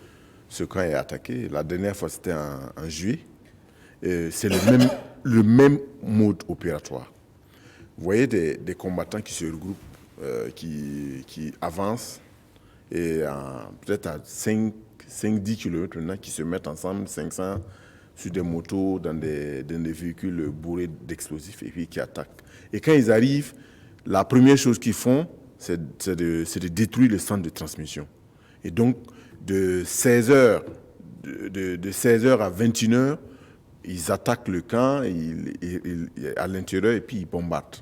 S3: ce camp est attaqué. La dernière fois, c'était en juillet. C'est le même mode opératoire. Vous voyez des combattants qui se regroupent, qui avancent, et peut-être à 5-10 km maintenant, qui se mettent ensemble, 500, sur des motos, dans des véhicules bourrés d'explosifs, et puis qui attaquent. Et quand ils arrivent, la première chose qu'ils font, c'est de détruire le centre de transmission. Et donc, de 16h à 21h, ils attaquent le camp à l'intérieur et puis ils bombardent.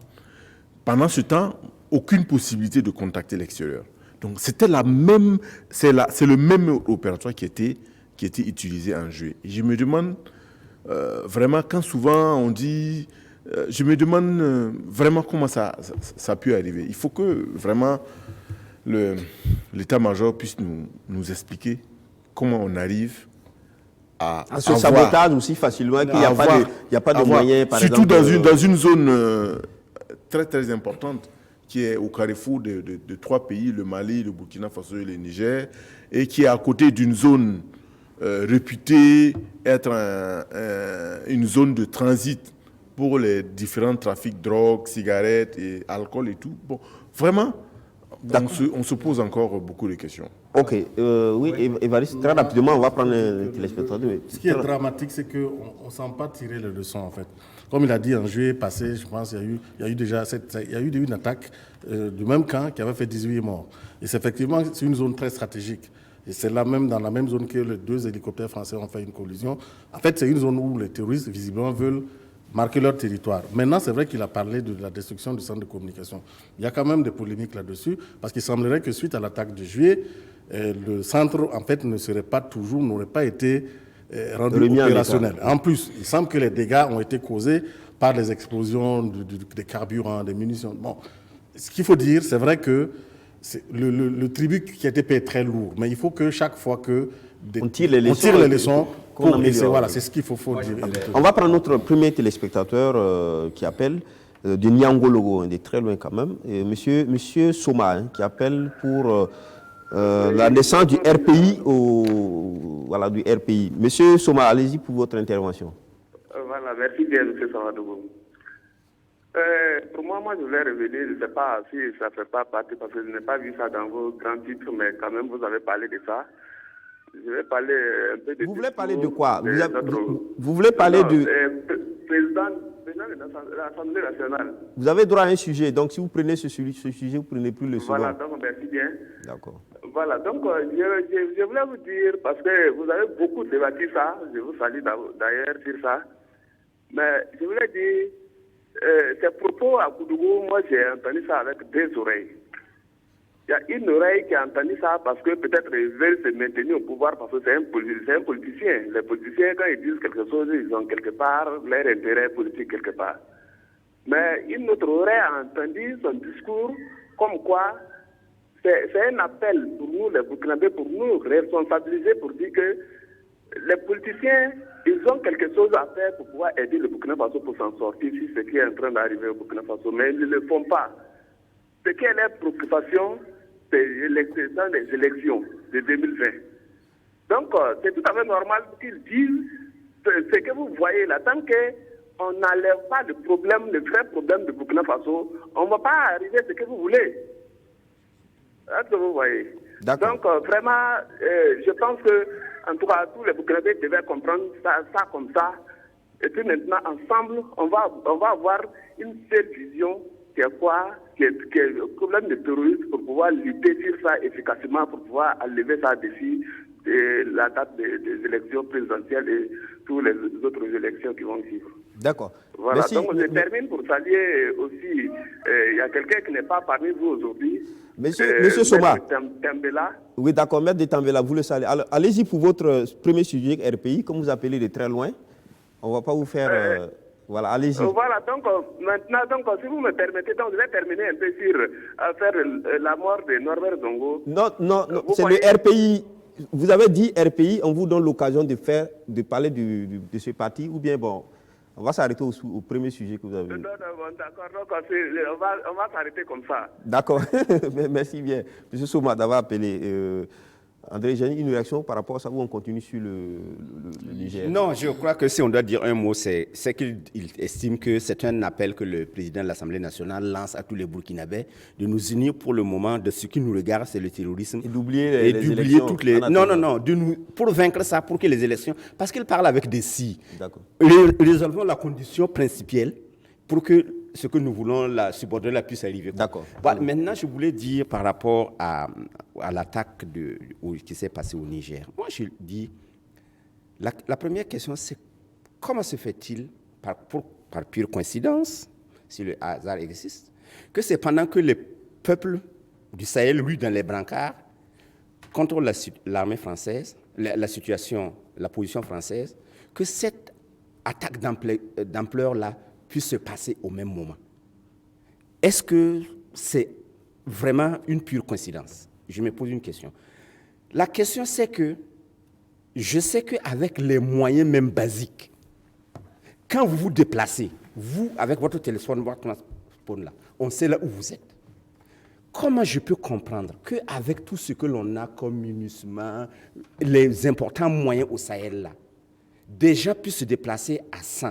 S3: Pendant ce temps, aucune possibilité de contacter l'extérieur. Donc c'est le même opératoire qui était utilisé en juillet. Et je me demande vraiment, quand souvent on dit, je me demande vraiment comment ça a pu arriver. Il faut que vraiment l'état-major puisse nous expliquer comment on arrive à
S1: ce sabotage aussi facilement, qu'il n'y a pas de moyens, par
S3: surtout
S1: exemple.
S3: dans une zone très très importante, qui est au carrefour de 3 pays, le Mali, le Burkina Faso et le Niger, et qui est à côté d'une zone réputée être une zone de transit pour les différents trafics drogue, cigarettes et alcool et tout. Bon, vraiment, on se pose encore beaucoup de questions.
S1: Ok, oui, Évariste, très rapidement, on va prendre les téléspectateurs.
S5: Ce qui est dramatique, c'est qu'on ne sent pas tirer les leçons, en fait. Comme il a dit en juillet passé, je pense qu'il y a eu déjà une attaque du même camp qui avait fait 18 morts. Et c'est effectivement une zone très stratégique. Et c'est là même, dans la même zone que les 2 hélicoptères français ont fait une collision. En fait, c'est une zone où les terroristes, visiblement, veulent marquer leur territoire. Maintenant, c'est vrai qu'il a parlé de la destruction du centre de communication. Il y a quand même des polémiques là-dessus, parce qu'il semblerait que suite à l'attaque de juillet, le centre, en fait, n'aurait pas été rendu opérationnel. En plus, il semble que les dégâts ont été causés par les explosions des carburants, des munitions. Bon, ce qu'il faut dire, c'est vrai que le tribut qui a été payé est très lourd, mais il faut que chaque fois que
S1: on tire les leçons,
S5: voilà, c'est ce qu'il faut dire.
S1: On va prendre notre premier téléspectateur qui appelle de Niangologo, il est très loin quand même, et monsieur Soma, qui appelle pour la naissance du RPI du RPI. Monsieur Soma, allez-y pour votre intervention.
S6: Voilà, merci bien, M. Samadougou. Pour moi, je voulais revenir, je ne sais pas si ça ne fait pas partie, parce que je n'ai pas vu ça dans vos grands titres, mais quand même, vous avez parlé de ça. Je vais parler un peu de...
S1: Vous voulez parler de quoi? Vous voulez parler du...
S6: Président de l'Assemblée nationale.
S1: Vous avez droit à un sujet, donc si vous prenez ce sujet, vous ne prenez plus le second.
S6: Voilà, donc merci bien.
S1: D'accord.
S6: Voilà, donc je voulais vous dire, parce que vous avez beaucoup débattu ça, je vous salue d'ailleurs sur ça, mais je voulais dire, ces propos à Koudougou, moi j'ai entendu ça avec deux oreilles. Il y a une oreille qui a entendu ça parce que peut-être ils veulent se maintenir au pouvoir parce que c'est un politicien. Les politiciens, quand ils disent quelque chose, ils ont quelque part leur intérêt politique quelque part. Mais une autre oreille a entendu son discours comme quoi c'est un appel pour nous, les Burkinabés, pour nous responsabiliser, pour dire que les politiciens, ils ont quelque chose à faire pour pouvoir aider le Burkina Faso pour s'en sortir si ce qui est en train d'arriver au Burkina Faso. Mais ils ne le font pas. Ce qui est leur préoccupation, c'est les élections de 2020. Donc, c'est tout à fait normal qu'ils disent ce que vous voyez là. Tant qu'on n'enlève pas le vrai problème du Burkina Faso, on ne va pas arriver à ce que vous voulez. Est-ce que vous voyez? Donc, vraiment, je pense que, en tout cas, tous les Burkinabés devaient comprendre ça comme ça. Et puis maintenant, ensemble, on va avoir une seule vision qui est quoi? Qui est le problème de terrorisme pour pouvoir lutter sur ça efficacement, pour pouvoir enlever ça d'ici la date des élections présidentielles et toutes les autres élections qui vont suivre.
S1: D'accord.
S6: Voilà, merci. Donc je termine pour saluer aussi, il y a quelqu'un qui n'est pas parmi vous aujourd'hui.
S1: Monsieur Soma.
S6: Tambela.
S1: Oui, d'accord, Maître de Tambela, vous le saluez. Alors, allez-y pour votre premier sujet RPI, comme vous appelez de très loin. On ne va pas vous faire... voilà, allez-y.
S6: Voilà, donc maintenant, si vous me permettez, donc, je vais terminer un peu sur faire la mort de Norbert Zongo.
S1: Non, c'est le RPI. Vous avez dit RPI, on vous donne l'occasion de parler de ce parti, ou bien bon, on va s'arrêter au premier sujet que vous avez.
S6: Non, d'accord, donc on va s'arrêter comme ça.
S1: D'accord, merci bien. Monsieur Soma d'avoir appelé. André, j'ai une réaction par rapport à ça où on continue sur le Niger.
S2: Non, je crois que si on doit dire un mot, c'est qu'il estime que c'est un appel que le président de l'Assemblée nationale lance à tous les Burkinabés de nous unir pour le moment de ce qui nous regarde, c'est le terrorisme.
S1: Et d'oublier les élections.
S2: Toutes les... Non, pour vaincre ça, pour que les élections... Parce qu'il parle avec des si.
S1: D'accord.
S2: Résolvons la condition principale pour que ce que nous voulons, la subordonnée puisse arriver.
S1: D'accord.
S2: Maintenant, je voulais dire par rapport à l'attaque qui s'est passée au Niger. Moi, je dis, la première question, c'est comment se fait-il, par pure coïncidence, si le hasard existe, que c'est pendant que les peuples du Sahel ruent dans les brancards contre l'armée française, la position française, que cette attaque d'ampleur-là puisse se passer au même moment. Est-ce que c'est vraiment une pure coïncidence? Je me pose une question. La question, c'est que je sais qu'avec les moyens même basiques, quand vous vous déplacez, vous, avec votre téléphone, votre smartphone là, on sait là où vous êtes. Comment je peux comprendre qu'avec tout ce que l'on a comme MINUSMA, les importants moyens au Sahel là, des gens puissent se déplacer à 100,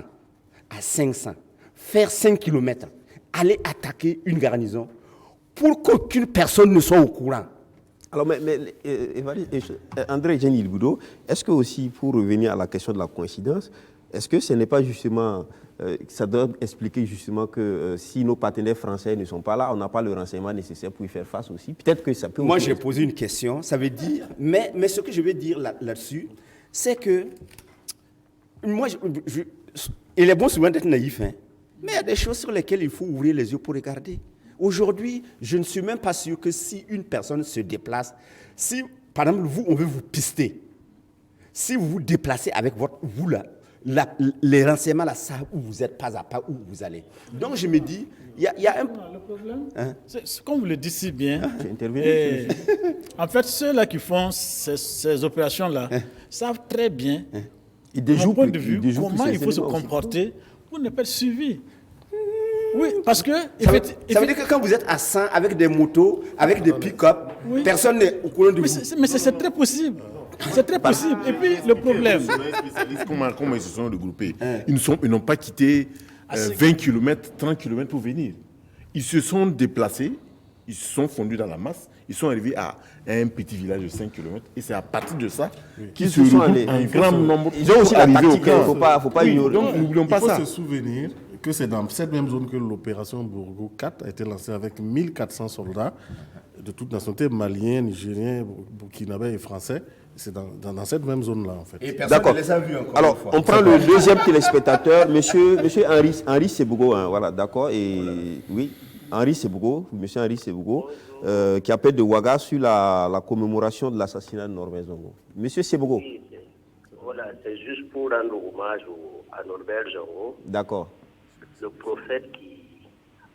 S2: à 500, faire 5 km, aller attaquer une garnison pour qu'aucune personne ne soit au courant.
S1: Alors, André Genil-Boudo, est-ce que aussi, pour revenir à la question de la coïncidence, est-ce que ce n'est pas justement, ça doit expliquer justement que si nos partenaires français ne sont pas là, on n'a pas le renseignement nécessaire pour y faire face aussi? Peut-être que ça peut...
S2: Moi, j'ai posé une question, ça veut dire... Mais ce que je veux dire là-dessus, c'est que... Moi, il est bon souvent d'être naïf, hein, mais il y a des choses sur lesquelles il faut ouvrir les yeux pour regarder. Aujourd'hui, je ne suis même pas sûr que si une personne se déplace, si, par exemple, vous, on veut vous pister, si vous vous déplacez avec vous là, les renseignements là savent où vous êtes, pas à pas où vous allez. Donc je me dis, il y a un...
S4: Le problème, c'est comme vous le dites si bien,
S1: en
S4: fait, ceux-là qui font ces opérations-là savent très bien, de mon point de vue, comment il faut se comporter pour ne pas être suivi. Oui, parce que...
S2: Ça veut dire que quand vous êtes à 100 avec des motos, avec des pick-up, personne n'est au courant de vous.
S4: Mais c'est très possible. C'est très possible. Et puis, le problème...
S3: Comment ils se sont regroupés? Ils n'ont pas quitté 20 km, 30 km pour venir. Ils se sont déplacés, ils se sont fondus dans la masse, ils sont arrivés à un petit village de 5 km. Et c'est à partir de ça qu'ils se sont allés. Un grand nombre.
S1: Ils ont aussi la tactique, il ne faut pas ignorer.
S3: Donc, n'oublions pas ça.
S5: Il faut se souvenir que c'est dans cette même zone que l'opération Bourgo 4 a été lancée avec 1400 soldats de toutes nationalités, maliens, nigériens, burkinabés et français. C'est dans cette même zone-là, en fait.
S2: Et personne ne les a vus encore.
S1: Alors, on prend le deuxième téléspectateur, monsieur Henri Sebougo, hein, voilà, d'accord. Et oui, Henri Sebougo, monsieur Henri Sebougo, qui appelle de Ouaga sur la commémoration de l'assassinat de Norbert Zongo. Monsieur Sebougo.
S7: Oui, voilà, c'est juste pour rendre hommage à Norbert Zongo.
S1: D'accord.
S7: Le prophète qui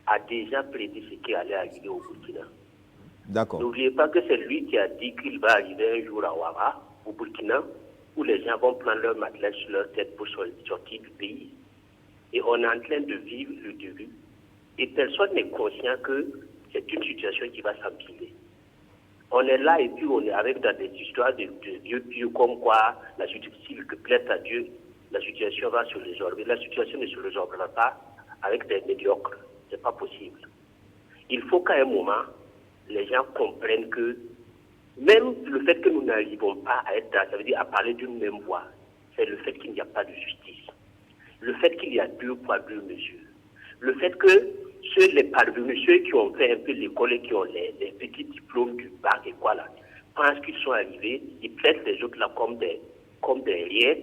S7: a déjà prédit ce qui allait arriver au Burkina.
S1: D'accord.
S7: N'oubliez pas que c'est lui qui a dit qu'il va arriver un jour à Ouaga, au Burkina, où les gens vont prendre leur matelas sur leur tête pour sortir du pays. Et on est en train de vivre le début. Et personne n'est conscient que c'est une situation qui va s'empiler. On est là et puis on est avec dans des histoires de vieux pieux comme quoi la situation que plaît à Dieu, la situation va se résorber. La situation ne se résorbera pas avec des médiocres. C'est pas possible. Il faut qu'à un moment, les gens comprennent que même le fait que nous n'arrivons pas à être dans, ça veut dire à parler d'une même voix, c'est le fait qu'il n'y a pas de justice. Le fait qu'il y a 2 poids 2 mesures. Le fait que les parvenus, ceux qui ont fait un peu l'école et qui ont les petits diplômes du bac et quoi là, pensent qu'ils sont arrivés, ils traitent les autres là comme des riens,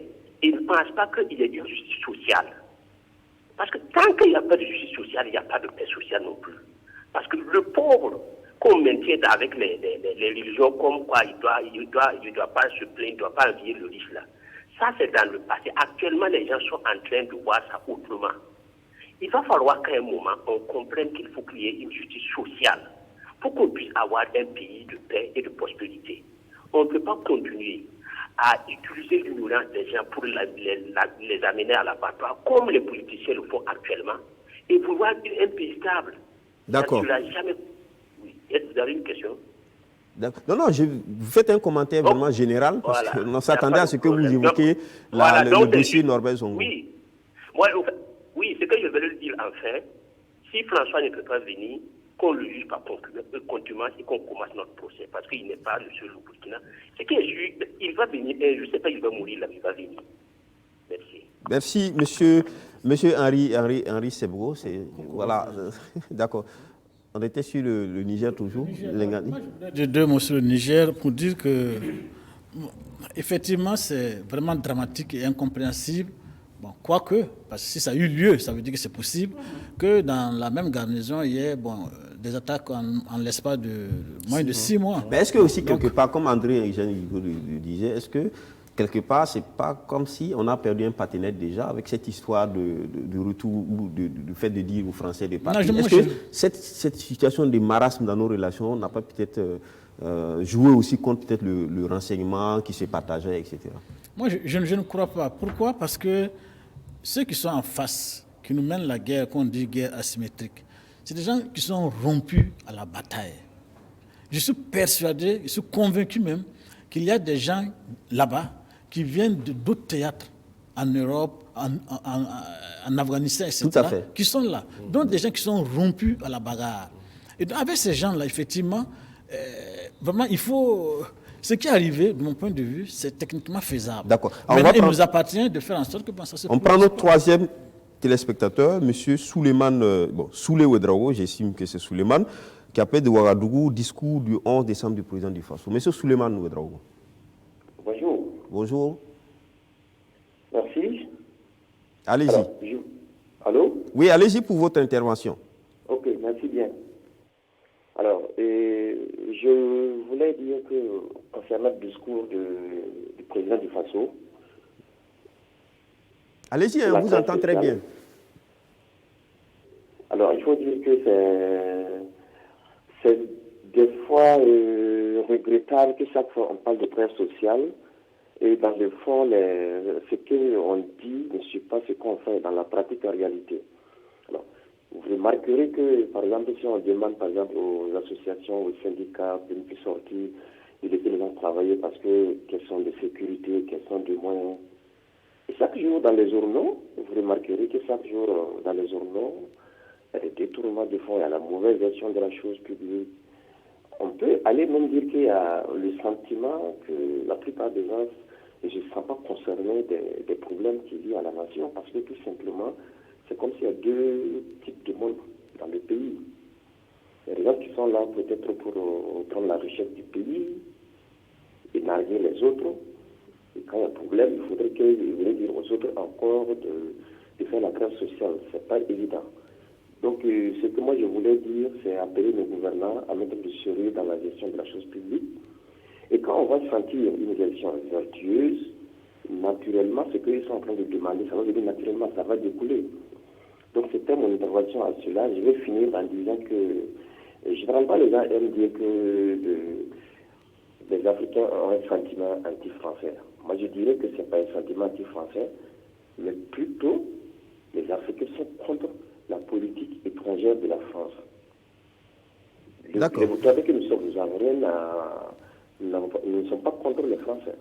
S7: et ils ne pensent pas qu'il y ait une justice sociale. Parce que tant qu'il n'y a pas de justice sociale, il n'y a pas de paix sociale non plus. Parce que le pauvre, qu'on maintient avec les religions comme quoi il doit pas se plaindre, il ne doit pas envier le riche là. Ça, c'est dans le passé. Actuellement, les gens sont en train de voir ça autrement. Il va falloir qu'à un moment, on comprenne qu'il faut qu'il y ait une justice sociale pour qu'on puisse avoir un pays de paix et de prospérité. On ne peut pas continuer à utiliser l'ignorance des gens pour les amener à l'abattoir, comme les politiciens le font actuellement, et vouloir un pays stable.
S1: D'accord.
S7: Jamais... Oui. Vous avez une question?
S1: Non, vous faites un commentaire vraiment général, parce qu'on s'attendait à ce que vous évoquiez le dossier Norbert Zongo.
S7: Oui. Oui, ce que je veux dire enfin, si François ne peut pas venir, qu'on le juge par contumace et qu'on commence notre procès, parce qu'il n'est pas le seul au Burkina. C'est qu'il il va venir, je ne sais pas, il va mourir là, il va venir. Merci.
S1: Merci, monsieur Henri Sebougo. Voilà, d'accord. On était sur le Niger toujours.
S4: Je deux mots sur le Niger pour dire que, effectivement, c'est vraiment dramatique et incompréhensible. Bon, quoique, parce que si ça a eu lieu, ça veut dire que c'est possible que dans la même garnison, il y ait des attaques en l'espace de moins de 6 mois.
S1: Mais est-ce que aussi, quelque part, comme André le disait, est-ce que quelque part, c'est pas comme si on a perdu un partenaire déjà avec cette histoire de retour ou du fait de dire aux Français de partir? Est-ce que cette situation de marasme dans nos relations n'a pas peut-être joué aussi contre peut-être le renseignement qui se partageait, etc.?
S4: Moi, je ne crois pas. Pourquoi? Parce que ceux qui sont en face, qui nous mènent la guerre, qu'on dit guerre asymétrique, c'est des gens qui sont rompus à la bataille. Je suis persuadé, je suis convaincu même qu'il y a des gens là-bas qui viennent d'autres théâtres en Europe, en Afghanistan, etc.,
S1: tout à fait,
S4: qui sont là. Donc des gens qui sont rompus à la bagarre. Et donc avec ces gens-là, effectivement, vraiment, il faut... Ce qui est arrivé, de mon point de vue, c'est techniquement faisable.
S1: D'accord.
S4: Il nous appartient de faire en sorte que ça se
S1: On prend notre troisième téléspectateur, M. Souleymane, Soulé Ouedraogo, j'estime que c'est Souleymane, qui appelle de Ouagadougou, discours du 11 décembre du président du Faso. M. Souleymane Ouedraogo.
S8: Bonjour.
S1: Bonjour.
S8: Merci.
S1: Allez-y.
S8: Allô?
S1: Oui, allez-y pour votre intervention.
S8: Ok, merci bien. Alors, je voulais dire que, concernant le discours du président du Faso...
S1: Allez-y, on vous entend très bien.
S8: Alors, il faut dire que c'est des fois regrettable que chaque fois on parle de presse sociale et dans le fond, ce qu'on dit ne suit pas ce qu'on fait dans la pratique en réalité. Alors, Vous remarquerez que, par exemple, si on demande par exemple aux associations, aux syndicats de ne plus sortir, de laisser les gens travailler parce que questions de sécurité, questions de moyens. Et chaque jour dans les journaux, vous remarquerez que chaque jour dans les journaux, il y a des détournements de fonds, il y a la mauvaise gestion de la chose publique. On peut aller même dire qu'il y a le sentiment que la plupart des gens ne se sentent pas concernés des problèmes qui vivent à la nation, parce que tout simplement, c'est comme s'il y a deux types de monde dans le pays. Il y a des gens qui sont là peut-être pour prendre la richesse du pays et narguer les autres. Et quand il y a un problème, il faudrait qu'ils viennent dire aux autres encore de faire la grève sociale. Ce n'est pas évident. Donc, ce que moi je voulais dire, c'est appeler nos gouvernants à mettre du sérieux dans la gestion de la chose publique. Et quand on va sentir une gestion vertueuse, naturellement, ce qu'ils sont en train de demander, ça va venir naturellement, ça va découler. Donc, c'était mon intervention à cela. Je vais finir en disant que généralement, les gens aiment dire que les Africains ont un sentiment anti-français. Moi, je dirais que ce n'est pas un sentiment anti-français, mais plutôt les Africains sont contre la politique étrangère de la France.
S1: D'accord.
S8: Vous savez que nous sommes nous ne sommes pas contre les Français.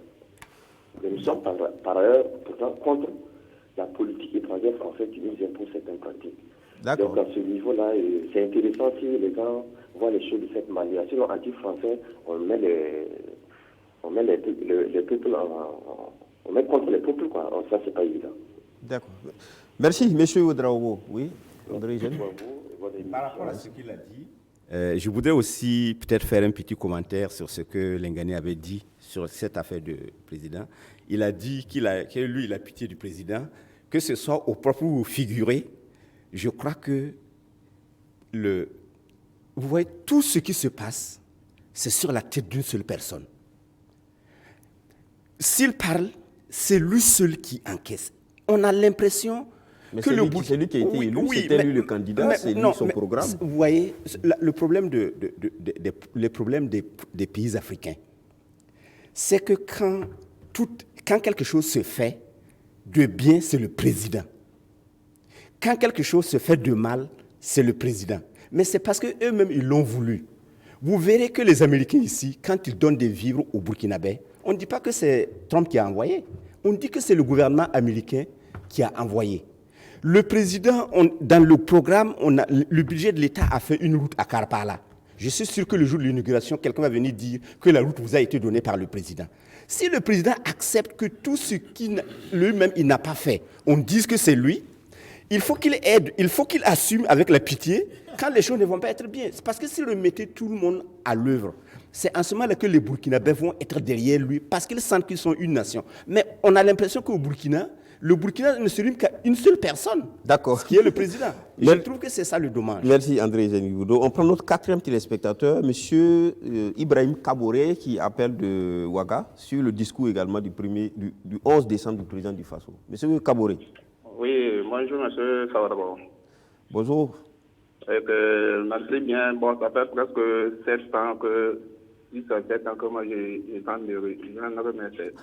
S8: Mais nous sommes par ailleurs pourtant contre la politique étrangère française qui nous impose certaines pratiques.
S1: D'accord.
S8: Donc à ce niveau-là, c'est intéressant si les gens voient les choses de cette manière. Sinon, anti-français, on met les peuples, on met contre les peuples, quoi. Alors, ça, c'est pas évident.
S1: D'accord. Merci, M. Ouedraogo. Oui, André Eugène.
S2: Par rapport à ce qu'il a dit, je voudrais aussi peut-être faire un petit commentaire sur ce que Lengani avait dit sur cette affaire de président. Il a dit que lui, il a pitié du président, que ce soit au propre ou au figuré. Je crois que vous voyez, tout ce qui se passe, c'est sur la tête d'une seule personne. S'il parle, c'est lui seul qui encaisse. On a l'impression
S1: mais
S2: que
S1: c'est lui qui a été élu, c'était lui le candidat, c'est lui son programme.
S2: Vous voyez, le problème les problèmes des pays africains, c'est que quand quelque chose se fait de bien, c'est le président. Quand quelque chose se fait de mal, c'est le président. Mais c'est parce qu'eux-mêmes, ils l'ont voulu. Vous verrez que les Américains ici, quand ils donnent des vivres aux Burkinabés, on ne dit pas que c'est Trump qui a envoyé. On dit que c'est le gouvernement américain qui a envoyé. Le président, dans le programme, le budget de l'État a fait une route à Karpala. Je suis sûr que le jour de l'inauguration, quelqu'un va venir dire que la route vous a été donnée par le président. Si le président accepte que tout ce qu'il lui-même il n'a pas fait, on dise que c'est lui, il faut qu'il aide, il faut qu'il assume avec la pitié quand les choses ne vont pas être bien. C'est parce que s'il remettait tout le monde à l'œuvre, c'est en ce moment-là que les Burkinabés vont être derrière lui parce qu'ils sentent qu'ils sont une nation. Mais on a l'impression qu'au Burkina, le Burkina ne se limite qu'à une seule personne,
S1: D'accord.
S2: qui est le président. Et je trouve que c'est ça le dommage.
S1: Merci André Zengoudo. On prend notre quatrième téléspectateur, M. Ibrahim Kaboré, qui appelle de Ouaga, sur le discours également du 11 décembre du président du Faso. M. Kaboré.
S9: Oui, bonjour M. Sawarabo.
S1: Bonjour.
S9: Merci bien. Bon, ça fait presque 7 ans que... 7 ans que moi j'ai tenté de rejoindre.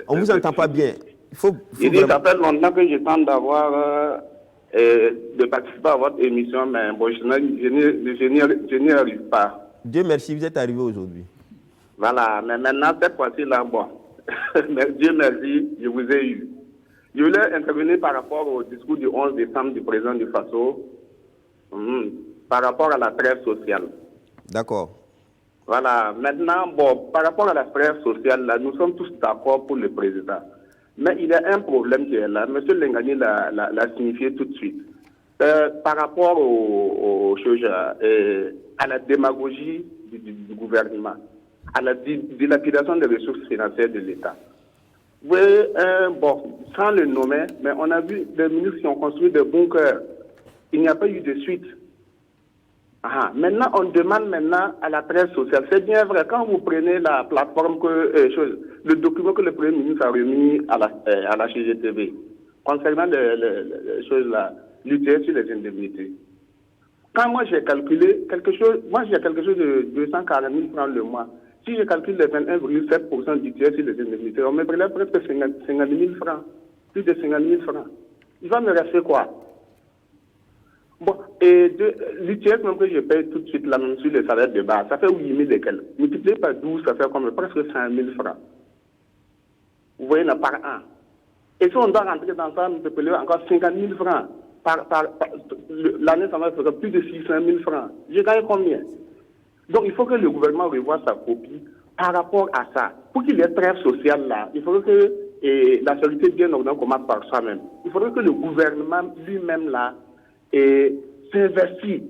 S1: On ne vous entend pas bien.
S9: Ça fait longtemps que je tente d'avoir... de participer à votre émission, mais bon, je n'y arrive pas.
S1: Dieu merci, vous êtes arrivé aujourd'hui.
S9: Voilà, mais maintenant, cette fois-ci-là, bon, Dieu merci, je vous ai eu. Je voulais intervenir par rapport au discours du 11 décembre du président du Faso, par rapport à la trêve sociale.
S1: D'accord.
S9: Voilà, maintenant, bon, par rapport à la trêve sociale, là, nous sommes tous d'accord pour le président. Mais il y a un problème qui est là. M. Lengani l'a signifié tout de suite. Par rapport aux choses, à la démagogie du gouvernement, à la dilapidation des ressources financières de l'État. Vous voyez, bon, sans le nommer, mais on a vu des ministres qui ont construit des bunkers. Il n'y a pas eu de suite. Maintenant, on demande à la presse sociale. C'est bien vrai, quand vous prenez la plateforme, le document que le Premier ministre a remis à la CGTV, concernant les choses là, lutter sur les indemnités. Quand moi j'ai calculé quelque chose de 240 000 francs le mois. Si je calcule les 21,7% du tiers sur les indemnités, on me prélève presque 50 000 francs, plus de 50 000 francs. Il va me rester quoi? Bon, et l'ITS même que je paye tout de suite là même sur le salaire de base, ça fait 8 000 et quelques. Multiplié par 12, ça fait comme presque 5 000 francs. Vous voyez là par an. Et si on doit rentrer dans ça, nous peut encore 50 000 francs. L'année, ça va faire plus de 600 000 francs. Je gagne combien? Donc il faut que le gouvernement revoie sa copie par rapport à ça. Pour qu'il y ait trêve sociale là, il faudrait que la sécurité bien ordonnée commence par soi-même. Il faudrait que le gouvernement lui-même là s'investisse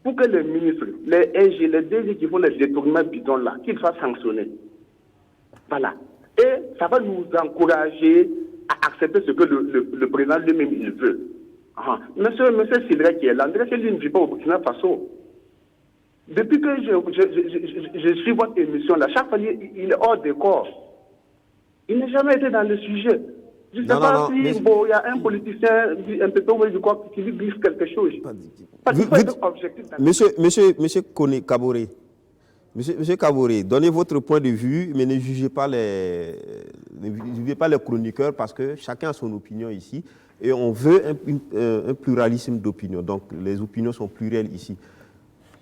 S9: pour que les ministres, les SG, les DG qui font les détournements bidons là, qu'ils soient sanctionnés. Voilà. Et ça va nous encourager à accepter ce que le président lui-même il veut. Monsieur Sidré qui est là, André lui ne vit pas au Burkina Faso. Depuis que je suis votre émission là, chaque fois il est hors des corps. Il n'a jamais été dans le sujet. Je ne sais pas si il y a un politicien un peu tombé du corps qui lui glisse quelque chose.
S1: Monsieur Kaboré, Monsieur Kaboré, donnez votre point de vue, mais ne jugez pas les chroniqueurs parce que chacun a son opinion ici et on veut un pluralisme d'opinion. Donc les opinions sont plurielles ici.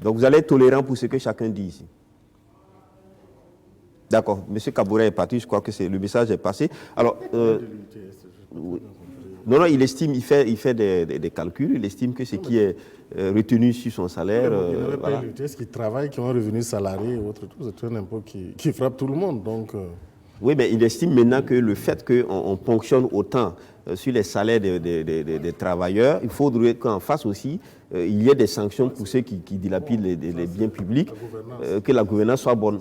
S1: Donc vous allez être tolérant pour ce que chacun dit ici. D'accord, Monsieur Kaboré est parti, je crois que le message est passé. Alors, non, il estime, il fait des calculs, il estime que ce qui est retenu sur son salaire.
S5: Voilà. L'UTS qui travaille, qui ont un revenu salarié et autres, c'est un impôt qui frappe tout le monde. Donc,
S1: Oui, mais il estime maintenant que le fait qu'on ponctionne autant sur les salaires des travailleurs, il faudrait qu'en face aussi, il y ait des sanctions pour ceux qui dilapident les biens publics, que la gouvernance soit bonne,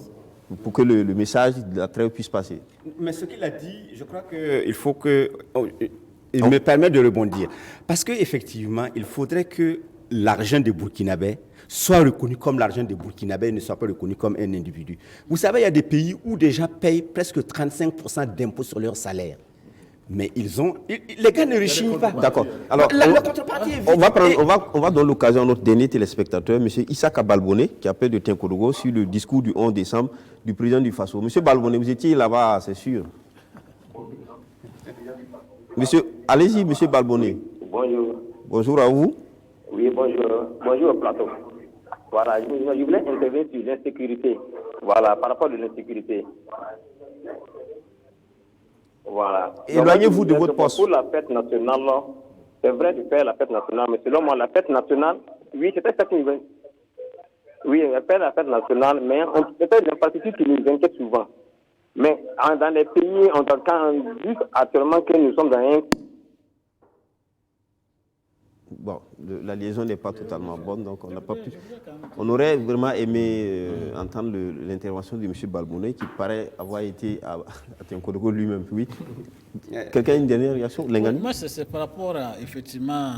S1: pour que le message de la trêve puisse passer.
S2: Mais ce qu'il a dit, je crois qu'il faut que... il me permet de rebondir. Parce qu'effectivement, il faudrait que l'argent des Burkinabés soit reconnu comme l'argent des Burkinabés et ne soit pas reconnu comme un individu. Vous savez, il y a des pays où déjà payent presque 35% d'impôts sur leur salaire. Mais les gars ne rechignent pas.
S1: D'accord. Alors,
S2: la contrepartie est
S1: on va donner l'occasion à notre dernier téléspectateur, M. Issaka Balboné, qui appelle de Tinkodogo, sur le discours du 11 décembre du président du Faso. M. Balboné, vous étiez là-bas, c'est sûr. Allez-y, M. Balboné.
S10: Bonjour.
S1: Bonjour à vous.
S10: Oui, bonjour. Bonjour au plateau. Voilà, je voulais intervenir sur l'insécurité. Voilà, par rapport à l'insécurité. Voilà.
S1: Éloignez-vous de votre poste.
S10: Pour la fête nationale, c'est vrai de faire la fête nationale, mais selon moi, la fête nationale, oui, c'était ça qui nous inquiète. Oui, on fait la fête nationale, mais c'était une infrastructure qui nous inquiète souvent. Mais dans les pays, on entend juste actuellement que nous sommes dans un...
S1: Bon, la liaison n'est pas totalement bonne, donc on n'a pas pu... On aurait vraiment aimé entendre l'intervention de M. Balboné, qui paraît avoir été à Tinkodogo lui-même. Oui. Quelqu'un a une dernière réaction?
S4: Moi, c'est par rapport à, effectivement,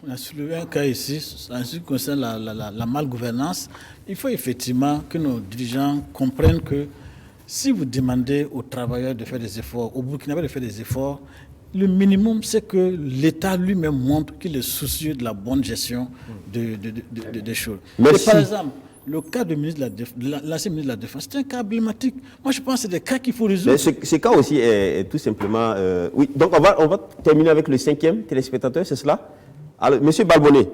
S4: on a soulevé un cas ici, en ce qui concerne la malgouvernance. Il faut effectivement que nos dirigeants comprennent que si vous demandez aux travailleurs de faire des efforts, aux Burkinabés de faire des efforts, le minimum, c'est que l'État lui-même montre qu'il est soucieux de la bonne gestion des choses. Et par exemple, le cas de l'ancien ministre de la Défense, c'est un cas emblématique. Moi, je pense que c'est des cas qu'il faut résoudre.
S1: Ce cas aussi est tout simplement... oui, donc on va terminer avec le 5e téléspectateur, c'est cela? Alors, M. Balboné.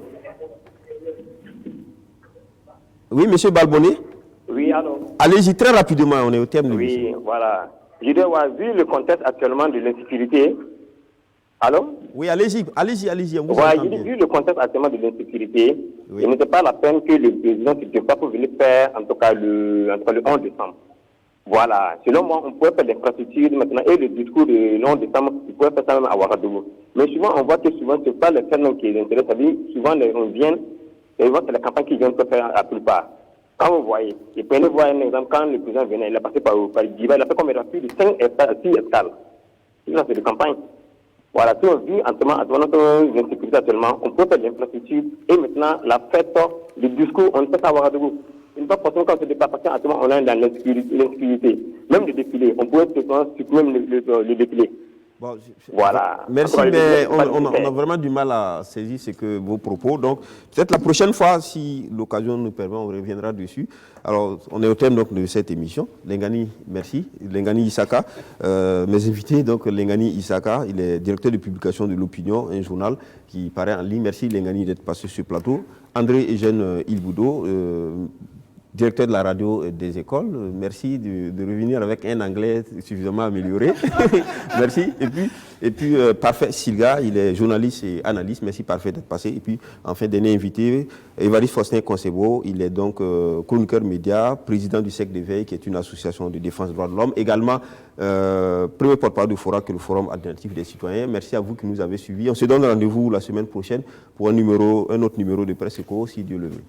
S1: Oui, M. Balboné.
S10: Oui, alors.
S1: Allez-y très rapidement, on est au terme de l'émission.
S10: Oui, voilà. Je dois avoir vu le contexte actuellement de l'insécurité. Allô?
S1: Oui, allez-y.
S10: Voilà, j'ai vu le contexte actuellement de l'insécurité. Oui. Il n'était pas la peine que le président ne soit pas pour venir faire, en tout cas le 11 décembre. Voilà. Selon moi, on pourrait faire l'infrastructure maintenant et le discours de 11 décembre, on pourrait faire ça même à Ouagadougou. Mais souvent, on voit que souvent, ce n'est pas les phénomènes qui les intéressent. C'est-à-dire, souvent, on vient, et c'est la campagne qui vient de faire à plus part. Quand vous voyez, et prenez voir un exemple, quand le président venait, il a passé par Djiba, il a fait comme il a plus de 6 escales. C'est de campagne. Voilà, si on vit actuellement notre insécurité actuellement, on peut faire l'infrastructure et maintenant la fête, le discours, on ne peut pas avoir de goût. Il n'est pas forcément quand on se déplace, actuellement on est dans l'insécurité. Même le défilé, on pourrait supprimer même le défilé.
S1: Bon,
S10: voilà.
S1: Merci, mais on a vraiment du mal à saisir vos propos. Donc, peut-être la prochaine fois, si l'occasion nous permet, on reviendra dessus. Alors, on est au terme donc, de cette émission. Lengani, merci. Lengani Issaka, mes invités, donc Lengani Issaka, il est directeur de publication de l'Opinion, un journal qui paraît en ligne. Merci Lengani d'être passé sur ce plateau. André Eugène Ilboudo, directeur de la radio et des écoles, merci de revenir avec un anglais suffisamment amélioré. Merci. Et puis Parfait Silga, il est journaliste et analyste. Merci Parfait d'être passé. Et puis enfin, dernier invité, Évariste Faustin Concebo, il est donc chroniqueur média, président du SEC d'éveil, qui est une association de défense des droits de l'homme. Également, premier porte-parole du Forum, qui est le Forum alternatif des citoyens. Merci à vous qui nous avez suivis. On se donne rendez-vous la semaine prochaine pour un autre numéro de Presse Éco, si Dieu le veut.